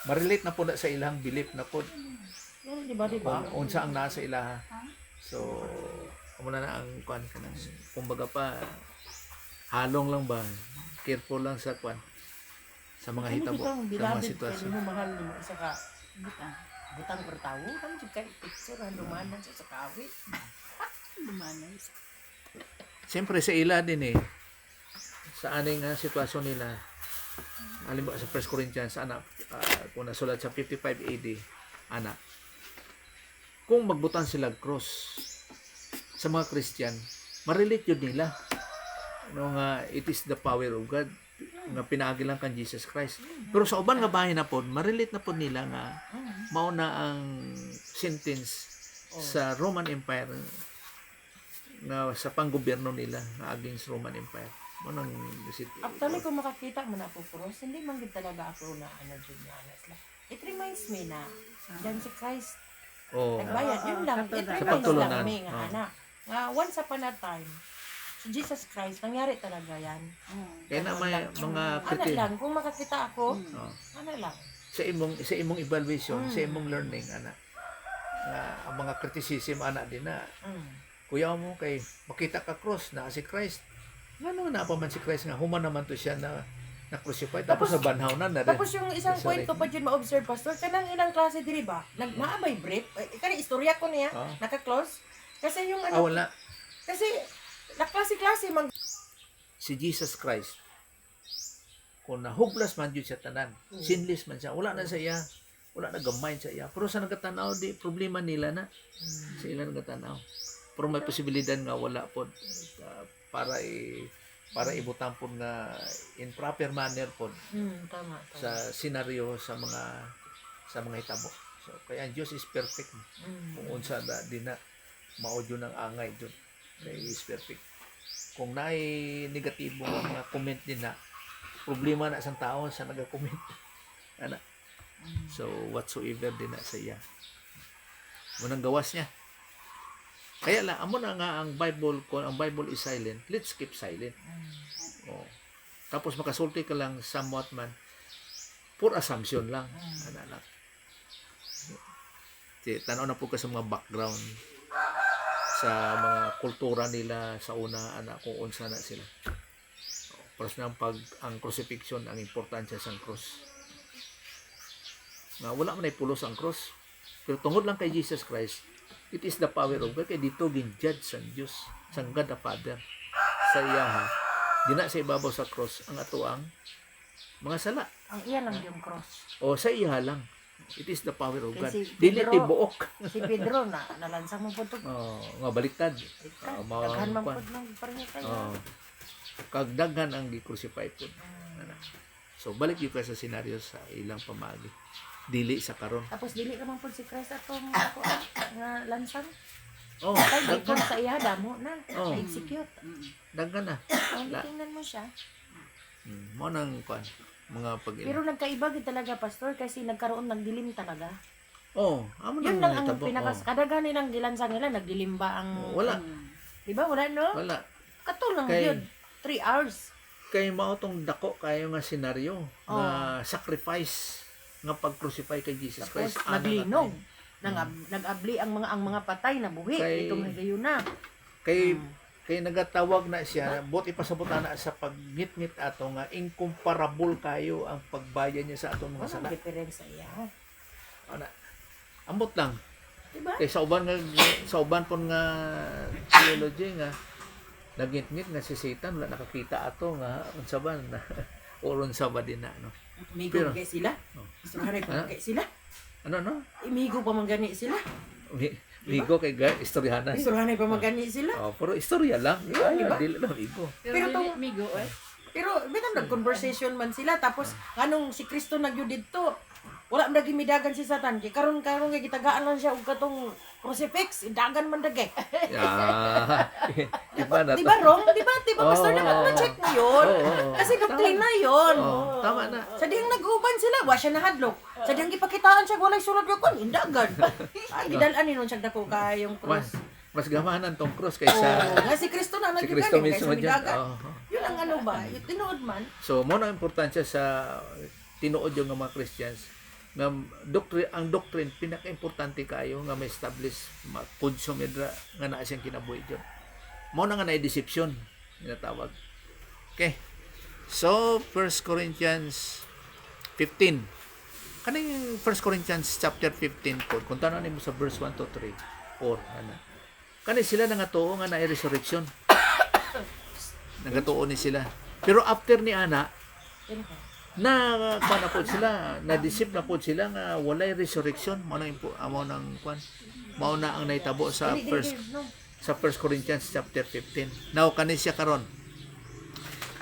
marelate na po na sa ilang belief na po Yan, diba? kung unsa ang nasa ilaha. So amo na ang kuan kanang kumbaga pa halong lang ba careful lang sa kuan sa mga hitabo sa mga sitwasyon. Kaya mo mahal mo isa ka Butang. butang pertawo. Kami jud kay picture ang dumanan sa kawi. Lumanay. Siyempre sa ila din sa aning sitwasyon nila. Halimbawa sa 1 Corinthians kung nasulat sa 55 AD kung magbutan sila cross sa mga Christian, marelate yun nila nga it is the power of God nga pinaagi lang kan Jesus Christ. Pero sa uban nga bahin na pod, marelate na pod nila nga mao na ang sentence sa Roman Empire nga sa panggobyerno nila nga against Roman Empire. Mo nang Actually, kung makakita mo na po cross, hindi man gid talaga ako na dyan na sila. It reminds me na dyan si Christ nagbayad. Yun lang. It Sa reminds pagtulunan. lang me nga anak. Nga once upon a time, si Jesus Christ, nangyari talaga yan. kaya na may mga Ano lang, kung makakita ako, ano lang. sa imong evaluation, sa imong learning ana. Nga ang mga criticism ana din na kuya mo kay makita ka cross na si Christ. Ngano na pa man si Christ nga human naman to siya na crucified tapos na banhaw na rin. Tapos yung isang point ko pa dyan ma-observe, Pastor, kanang ilang klase diri ba? Naabay brief. Kani istorya ko niya, Oh. naka-close. Kasi yung Wala. kasi naklase-klase mag Si Jesus Christ kung nahublas man yun siya tanan, sinless man siya, wala na sa iya, wala na gamay sa iya. Pero sa nagatanaw, di problema nila na. Sa ilan nagatanaw. Pero may posibilidad nga wala po para ibutang po nga in proper manner po tama. sa senaryo sa mga hitabo. So kaya ang Diyos is perfect. Kung unsa na di na maudyo ng angay dun. Kaya is perfect. Kung naay negatibo nga mga comment din na problema na isang tao sa naga-comment. Ana. So whatsoever din na sa iya. Munang gawas niya. Kaya lang amo na nga ang Bible, kung ang Bible is silent, let's keep silent. Oh. Tapos makasulti ka lang somewhat man for assumption lang. Ana. Tanaw na po ka sa mga background sa mga kultura nila sa una ana kung unsa na sila. Pros na ang crucifixion ang importansya sa cross. Nga wala man ay pulos ang cross. Pero tungod lang kay Jesus Christ, it is the power of God. Kaya dito gin-judge sa Diyos, sa God the Father. Sa iya dina sa ibabaw sa cross ang atuang mga sala. Ang iya lang yung cross. O sa iya lang. It is the power of God. Kasi Dili Pedro- tibuok. Si Pedro nalansang mo po ito. Nga baliktad. Daghan man po ng parinyo kayo. Kagdagan ang gi-crucify po. So balik yung ka sa senaryo sa ilang pamagi. Dili sa karon. Tapos dili naman po si Christ atong ako nga lansang. Oh, Kay daghan. sa iya damo na. Oh. Na-execute. Daghan na. Ang tingnan mo siya. Mo nang kwan mga pag Pero nagkaiba gid talaga, Pastor, kasi nagkaroon ng dilim talaga. amo Yun nang lang ang hitabo. kadaghan nilang gilansang nila, nagdilim ba ang... Wala. Di ba? Wala, no? Wala. Katulang Kay- yun. 3 hours. Kay mao tong dako kayo nga senaryo nga sacrifice nga pag-crucify kay Jesus Tapos Christ. naglinog. Nag-abli ang mga patay na buhi. Kay- Itong higayon na. Kay nagatawag na siya, buti pasabutan na sa pagngit-ngit ato nga incomparable kayo ang pagbayan niya sa atong mga Ano sala. ang diferensya iya? Ana. Ambot lang. Diba? Kay sa uban pon nga theology nga nagngit-ngit nga si Satan wala nakakita ato nga unsa ba na or unsa ba din na no. Imigo Pero- pa kay sila. Istoryahanay pa man kay sila. Ano? Imigo pa man gani sila. Migo kay istoryahan na. Istoryahanay pa man gani sila. Oh, pero istorya lang. Diba? Dili lang migo. Pero Pero tong- migo Pero bitang nag-conversation man sila tapos kanong si Kristo nagyud didto. Wala man dagi midagan si Satan kay karon nga gitagaan lang siya og katong crucifix, dagan man dagi. Ah. Iba na Di to. ba wrong? Di ba pastor Oo, dapat oo, ma-check mo 'yon? Oo. Kasi doktrina 'yon. Oo, tama na. Sa dihang nag-uban sila, wa siya nahadlok. Sa dihang gipakitaan siya walay sulod gyud kon indagan. Ay gidalan ni nun siya dako kayong Mas cross. mas gamanan tong cross Oh, kaysa nga si Kristo na si nagyud Kristo gani mismo kaysa dyan. midagan. Oo. Yun ang ano ba? Yung tinuod man. So, mo na ang importansya sa tinuod yung mga Christians nga ang doctrine pinaka-importante kayo nga ma-establish ma-punso medra nga naa siyang kinabuhi dyan. Mo na nga na deception tinatawag. Okay. So, 1 Corinthians 15. Kaning 1 Corinthians chapter 15 po. Kung tanan mo sa verse 1 to 3, 4 ana. Kani sila nangatuo nga na resurrection. Nagatuo ni sila. Pero after ni ana, na na po sila, na-deceive na po sila nga walay resurrection. Mao nang kwan. Mao na ang naitabo sa sa 1 Corinthians chapter 15. Now kani siya karon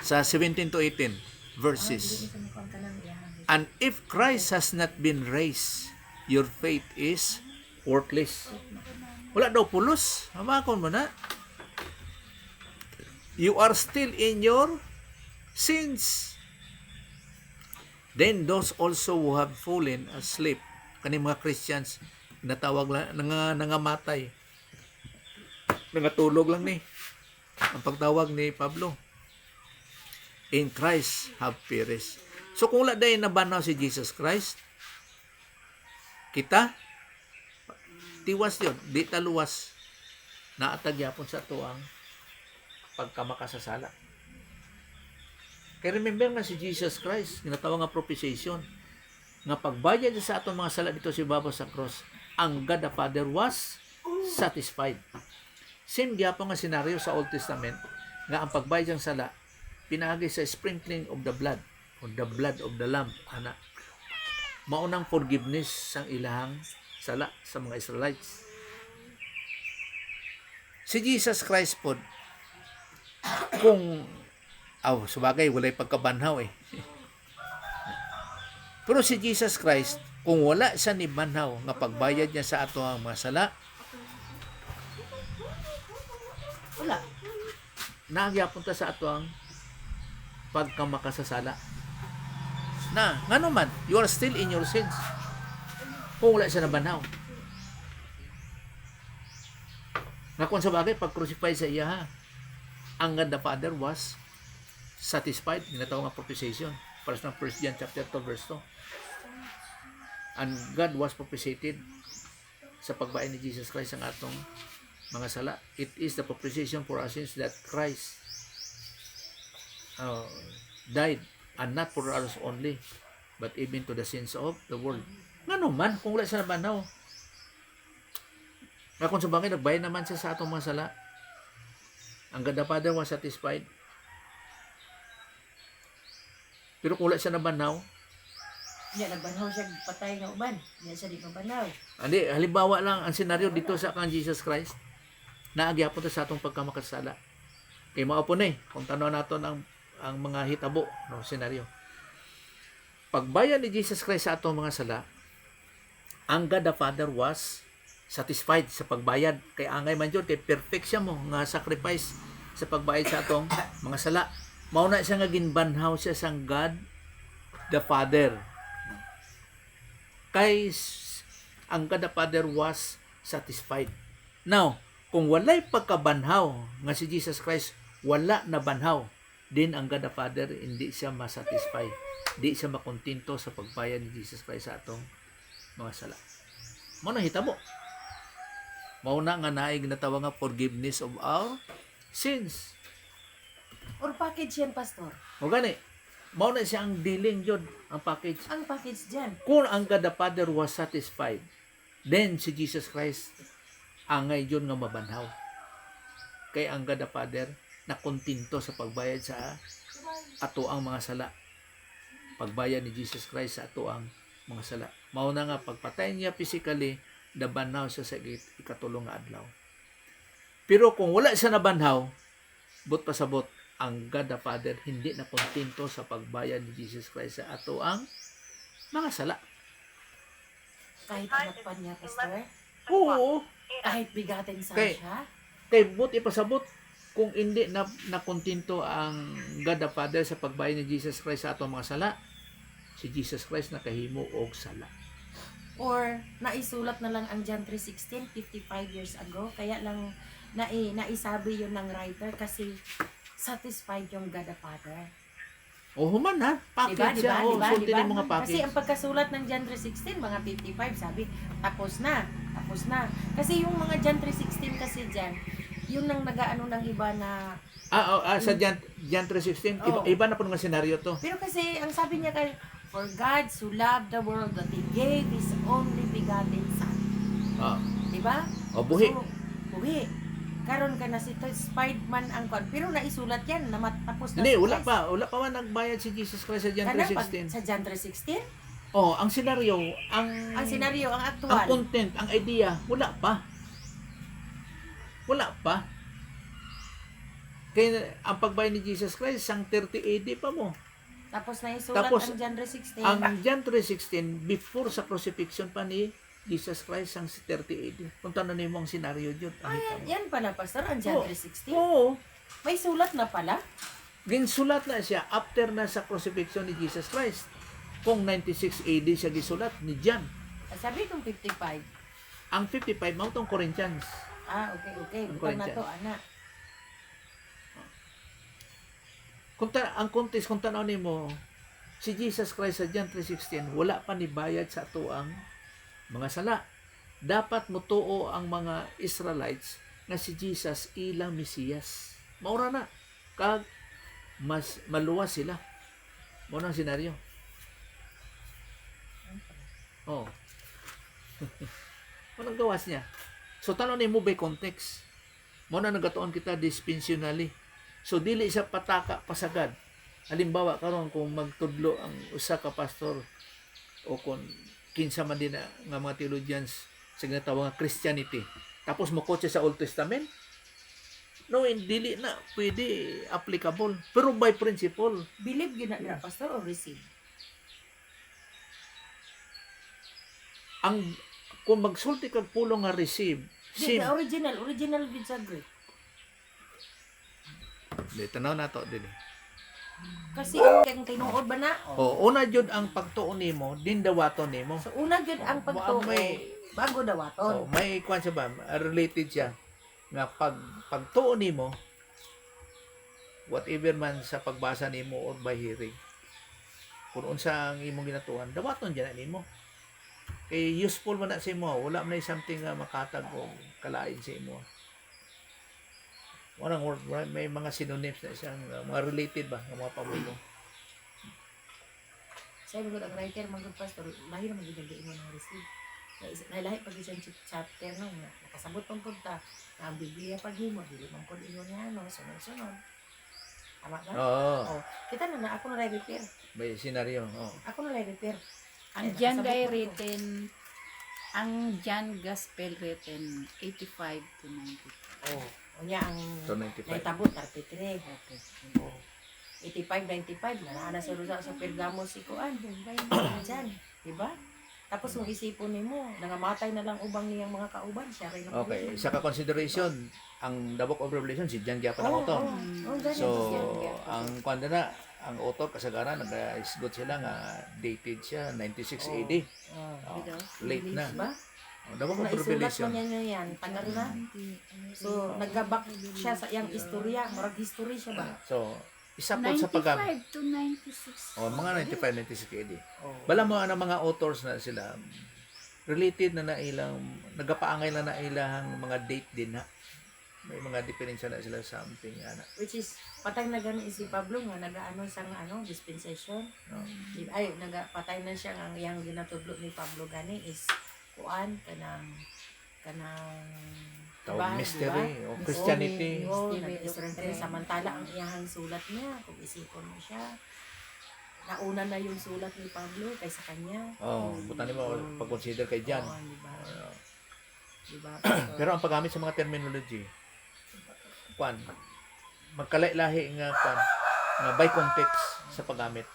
sa 17 to 18 verses. And if Christ has not been raised, your faith is worthless. Wala daw pulos. Hamakon mo na. You are still in your sins. Then those also who have fallen asleep, kani mga Christians, natawag lang, nangamatay. Nangatulog lang ni. Ang pagtawag ni Pablo. In Christ have perished. So kung wala dahil nabanaw si Jesus Christ, kita tiwas yun, di taluwas naatag yapon sa tuang pagkamakasasala. Kaya remember nga si Jesus Christ, ginatawag nga propitiation, nga pagbayad niya sa atong mga sala dito si Baba sa cross, ang God the Father was satisfied. Same gyapon nga senaryo sa Old Testament, nga ang pagbayad ng sala, pinagi sa sprinkling of the blood, or the blood of the lamb, ana. Maunang forgiveness sang ilahang sala sa mga Israelites. Si Jesus Christ po, kung sabagay, walay pagkabanhaw eh. Pero si Jesus Christ, kung wala siya ni banhaw nga pagbayad niya sa ato ang mga sala, wala. Nagyapunta sa ato ang pagkamakasasala. Na, nga naman, you are still in your sins. Kung wala siya na banhaw. Nga kung sa bagay, pag-crucify sa iya, ha, ang God the Father was satisfied. Ginatawag nga propitiation. Para sa 1 John chapter 2 verse 2. And God was propitiated sa pagbayad ni Jesus Christ ang atong mga sala. It is the propitiation for our sins that Christ died, and not for ours only, but even to the sins of the world. Nga naman, kung wala siya nabanaw, nga kung sabagay, nagbayad naman siya sa atong mga sala, ang God the Father was satisfied. Pero kung wala siya nabanaw, Yan, nagbanhaw siya, patay nga uban. Yan siya di mabanaw. hindi, halimbawa lang ang senaryo dito sa kang Jesus Christ, naagyapon sa atong pagkamakasala. Kaya maupo na kung tanaw natin ang mga hitabo, no, senaryo. Pagbayad ni Jesus Christ sa atong mga sala, ang God the Father was satisfied sa pagbayad. Kay angay man yun, kay perfect siya mo nga sacrifice sa pagbayad sa atong mga sala. Mauna siya nga ginbanhaw siya sang God the Father. Kay ang God the Father was satisfied. Now, kung walay pagkabanhaw nga si Jesus Christ wala na banhaw, din ang God the Father hindi siya masatisfy. Hindi siya makontento sa pagbayad ni Jesus Christ sa atong mga sala. Mao na hitabo. Mao na nga naay ginatawag nga forgiveness of our sins. Or package yan, Pastor. O gani, mao na siya ang dealing yun, ang package. Ang package dyan. Kung ang God the Father was satisfied, then si Jesus Christ angay yun nga mabanhaw. Kay ang God the Father nakontinto sa pagbayad sa ato ang mga sala. Pagbayad ni Jesus Christ sa ato ang mga sala. Mao na nga pagpatay niya physically, nabanhaw siya sa ikatulong nga adlaw. Pero kung wala siya nabanhaw, but pasabot, ang God the Father hindi na kontento sa pagbayad ni Jesus Christ sa ato ang mga sala. Kahit anak pa niya, Pastor. Oo. Kahit bigatin sa Kay- siya. Kay but ipasabot kung hindi na kontento ang God the Father sa pagbayad ni Jesus Christ sa ato ang mga sala, si Jesus Christ nakahimo og sala. Or naisulat na lang ang John 3:16 55 years ago, kaya lang naisabi yun ng writer kasi satisfied yung God the Father. O human ha, package siya. O, sulti ng mga Kasi package. ang pagkasulat ng John 3:16 mga 55 sabi tapos na. Kasi yung mga John 3:16 kasi diyan yung nang nagaano ng iba na Sa John 3:16, Oo. iba na po ng senaryo to. pero kasi ang sabi niya kay for God so loved the world that He gave His only begotten Son. Ah. Diba? O buhi. So, buhi. Karon ka na si Spider-Man ang kwan. Pero naisulat yan na matapos na. Hindi, si wala Christ. pa. Wala pa man nagbayad si Jesus Christ sa John Kana pag 3:16. sa John 3:16, Oh, ang senaryo, ang senaryo, ang ang aktual. content, ang idea, wala pa. Wala pa. Kaya ang pagbayad ni Jesus Christ, sang 30 AD pa mo. Tapos naisulat Tapos, ang John 3:16. Ang John 3:16, before sa crucifixion pa ni Jesus Christ, sang 30 AD. Kung tanong mo ang senaryo yun. Yan pala, Pastor, ang John Oo. 3:16. Oo. May sulat na pala. Ginsulat na siya after na sa crucifixion ni Jesus Christ. Kung 96 AD siya gisulat ni John. Sabi kong 55. Ang 55, mautong Corinthians. Okay. Ang Butang na Corinthians. to, ana. Ang context, kung tanaw mo, si Jesus Christ sa John 3:16, wala pa ni bayad sa tuang mga sala. Dapat mutuo ang mga Israelites nga si Jesus ilang Mesiyas. Maura na. Kag mas maluwas sila. Mo ang senaryo. Oh. Anong gawas niya? So tanong ni mo by context. Mo na nagatuon kita dispensationally. So dili sa pataka pasagad. Halimbawa karon kung magtudlo ang usa ka pastor o kung kinsa man din nga mga theologians sa ginatawag nga Christianity. Tapos mo kotse sa Old Testament. No, dili na pwede applicable. Pero by principle, Believe yun na pastor or receive? ang kung magsulti kag pulong nga receive, Di, the original din sa Greek. di tanaw nato din. Kasi ang tinuod ba na? O una jud ang pagtuon nimo, din dawaton nimo. So una gyud ang pagtuo bago dawaton. May kwan siya ba? Related siya nga pagtuon nimo whatever man sa pagbasa nimo or by hearing. Kung unsa ang imong ginatuan, dawaton diyan nimo. Kay useful man na sa imo, wala man na something nga makatag o kalain sa imo. Warang word, may mga synonyms na siyang mga related ba, ng mga pabulo. Sabi ko ang writer magud pastor, lahi na magiging mo ng receive. Lahi pag isang chapter no, nakasabot pang punta, ang Biblia pag himo, dili man ko ingon nga no, sunod-sunod. Tama ba? Oo. Oh, kita na ako na repair. May senaryo. Oh. Ako na repair. Ang John Guy written, ang John Gospel written 85 to 90. Oh, unya ang So 95. naitabot 33. Okay. Oh. 85 95 na sa Pergamo si Kuan. Diyan, di ba? Tapos kung isipon nimo, nangamatay na lang ubang niyang mga kauban, siya rin ang Okay, sa ka-consideration, ang The Book of Revelation si John Gyapon ang Oh, author. ganyan. So, ang kwanda na, ang author kasagaran, nag-isgot sila nga dated siya, 96 AD. Oh, Dito. late na. Diba? Oh, The Book of Naisulat Revelation. man niya yan, tagal na. So, nagabak siya sa iyang istorya, marag history siya ba? So, isa po sa pag 95 to 96. oh, mga 95, 96 AD. Oh. Bala mo ang mga authors na sila, related na ilang, nagapaangay na ilang mga date din na. May mga diferensya na sila something. Which is, patay na gano'n si Pablo nga, nag-ano sa dispensation. No? Ay, patay na siya ang iyang ginatudlo ni Pablo gani is kuan kanang Tawag diba? mystery o Christianity. Oo, nag-strengthen samantala ang iyang sulat niya, kung isipon mo siya. Nauna na yung sulat ni Pablo kaysa kanya. Oh, buta mo pag-consider kay John. Oo, diba? Diba? Pero ang paggamit sa mga terminology, kwan, magkalay-lahi nga kwan, nga by context sa paggamit.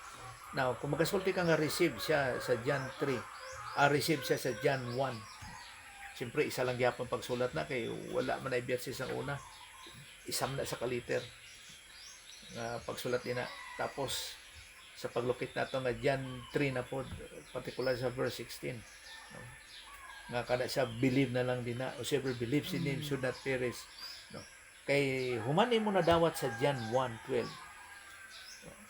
Now, kung magasulti ka nga receive siya sa John 3, receive siya sa John 1. Siyempre, isa lang gyapon pagsulat na kay wala man ay verses ang una. Isam na sa kaliter nga pagsulat ina. Tapos sa paglukit nato nga John 3 na po, particular sa verse 16. No? Nga kada siya believe na lang din na, whoever believes in him should not perish. No? Kay humanin mo na dawat sa John 1:12.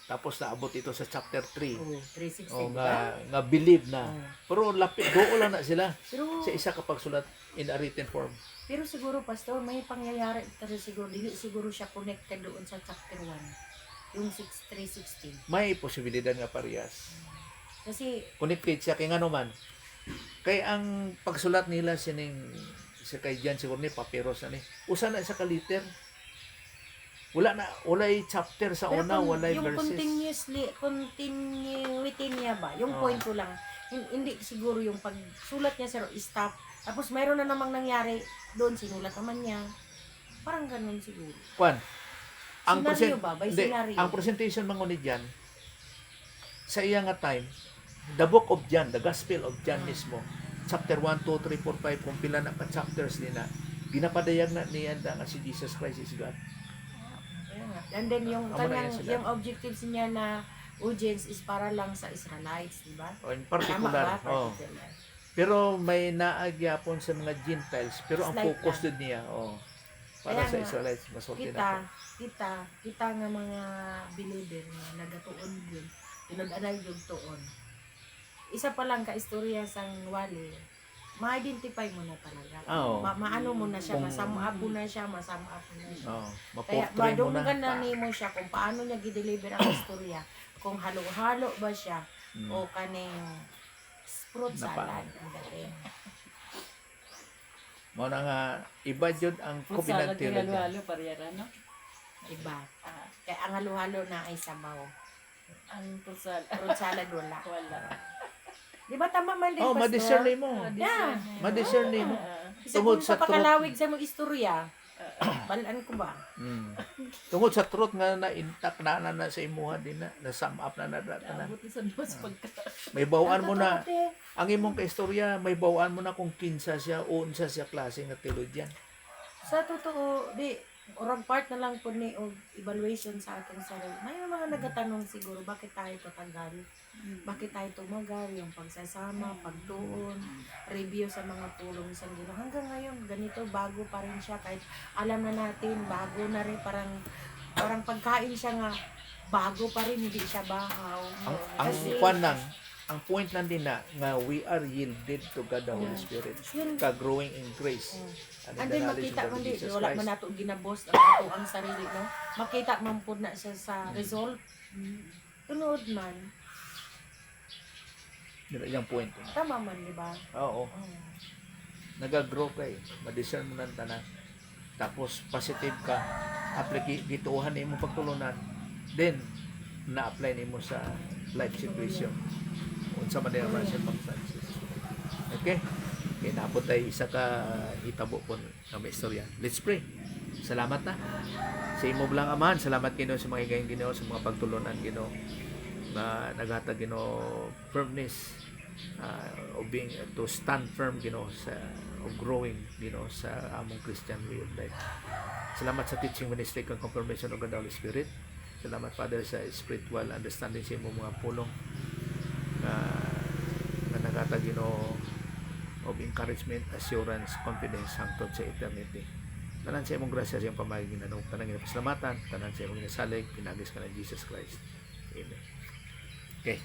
Tapos naabot ito sa chapter 3. Oh, 360, O diba? nga believe na. Oh. Pero lapit doo lang na sila Pero, sa isa ka pagsulat in a written form. pero siguro, Pastor, may pangyayari ito siguro. Dili siguro siya connected doon sa chapter 1. Yung 316. May posibilidad nga parehas. Kasi, Connected siya kay ngano man. Kay ang pagsulat nila sining sa kay John siguro ni papyrus ani. Usa na sa kaliter. Walay chapter sa pero una, walay yung verses. continuity niya ba? Yung Oh. point ko lang. Hindi siguro yung pagsulat niya sir stop. Tapos mayroon na namang nangyari doon, sinulat naman niya. Parang ganun siguro. Kwan. Senaryo ba? By hindi, senaryo. ang presentation man ni John sa iya nga time, the book of John, the gospel of John mismo, chapter 1, 2, 3, 4, 5, kung pila na ka chapters nila, ginapadayag na niya nga si Jesus Christ is God. Kaya nga. And then yung Amo na kanyang yan sila. yung objectives niya na audience is para lang sa Israelites, di ba? O in Tama particular, ba? oh. Particular. Pero may naagyapon sa mga Gentiles, pero ang Slight focus lang. din niya, para Kaya sa nga, Israelites, masulti na kita nga mga believer nga nagatuon yun, tinag-anay yung tuon. Isa pa lang ka istorya sang wali, ma-identify mo na talaga. Oo. Maano mo na siya, Kung- masama mo na siya, masama mo na siya. Oh, Kaya maportray mo na. madunggan na nimo siya kung paano niya gideliver ang istorya. Kung halo-halo ba siya Mm. o kaning fruit Napa- salad ang dating. Mao na nga iba jud ang covenant theory. halo-halo parehara, no? Iba. Ah, Kaya ang halo-halo na ay sabaw. ang pusal. Fruit salad wala. Wala. Di ba tama man din, Oh, Pastor? ma-discern mo. Yeah. Ma-discern mo. Isa Tungod kung sa truth. papakalawig sa mong istorya, balaan ko ba? Mm. Tungod sa truth nga na intact na sa imuha din na sum up na na. Buti sa Diyos pagka. May bawaan mo na Totoo, te. ang imong kaistorya, may bawaan mo na kung kinsa siya o unsa siya klase nga teologian. Sa totoo, di, orang part na lang po ni og evaluation sa ating sarili. May mga nagatanong siguro, bakit tayo tatagal? Bakit tayo tumagal? Yung pagsasama, pagtuon, review sa mga pulong sa Ginoo. Hanggang ngayon, ganito, bago pa rin siya. Kahit alam na natin, bago na rin, parang pagkain siya nga, bago pa rin, hindi siya bahaw. Ang Kasi, kwan lang, ang point lang din na nga we are yielded to God the Holy Spirit. yun, Ka growing in grace. and in the then knowledge makita of man the di, Jesus wala Christ. man nato ginabos ang ato ang sarili, no? Makita man po na siya sa result. Tunood man, Yun yung point. tama man, di ba? Oo. Nagagrow ka eh. Ma-discern mo ng tanan. Tapos positive ka. Gituuhan na imong pagtulunan. Then, na-apply nimo sa life situation. Unsa man din ang circumstances. Okay? Okay, naabot tayo isa ka hitabo po ng may istorya. Let's pray. Salamat na. Sa imo lang amahan, salamat Ginoo sa mga higayong Ginoo, sa mga pagtulunan Ginoo na naghatag Ginoo firmness of being to stand firm Ginoo sa of growing Ginoo sa among Christian way of life. Salamat sa teaching ministry kang confirmation of God the Holy Spirit. Salamat Father sa spiritual understanding sa imong mga pulong na naghatag Ginoo of encouragement, assurance, confidence hangtod sa eternity. Tanan sa imong grasya sa iyong pamaging ginanong, tanan iyong pasalamatan, tanan sa imong inasalig, pinagis ka na Jesus Christ. Amen. Okay.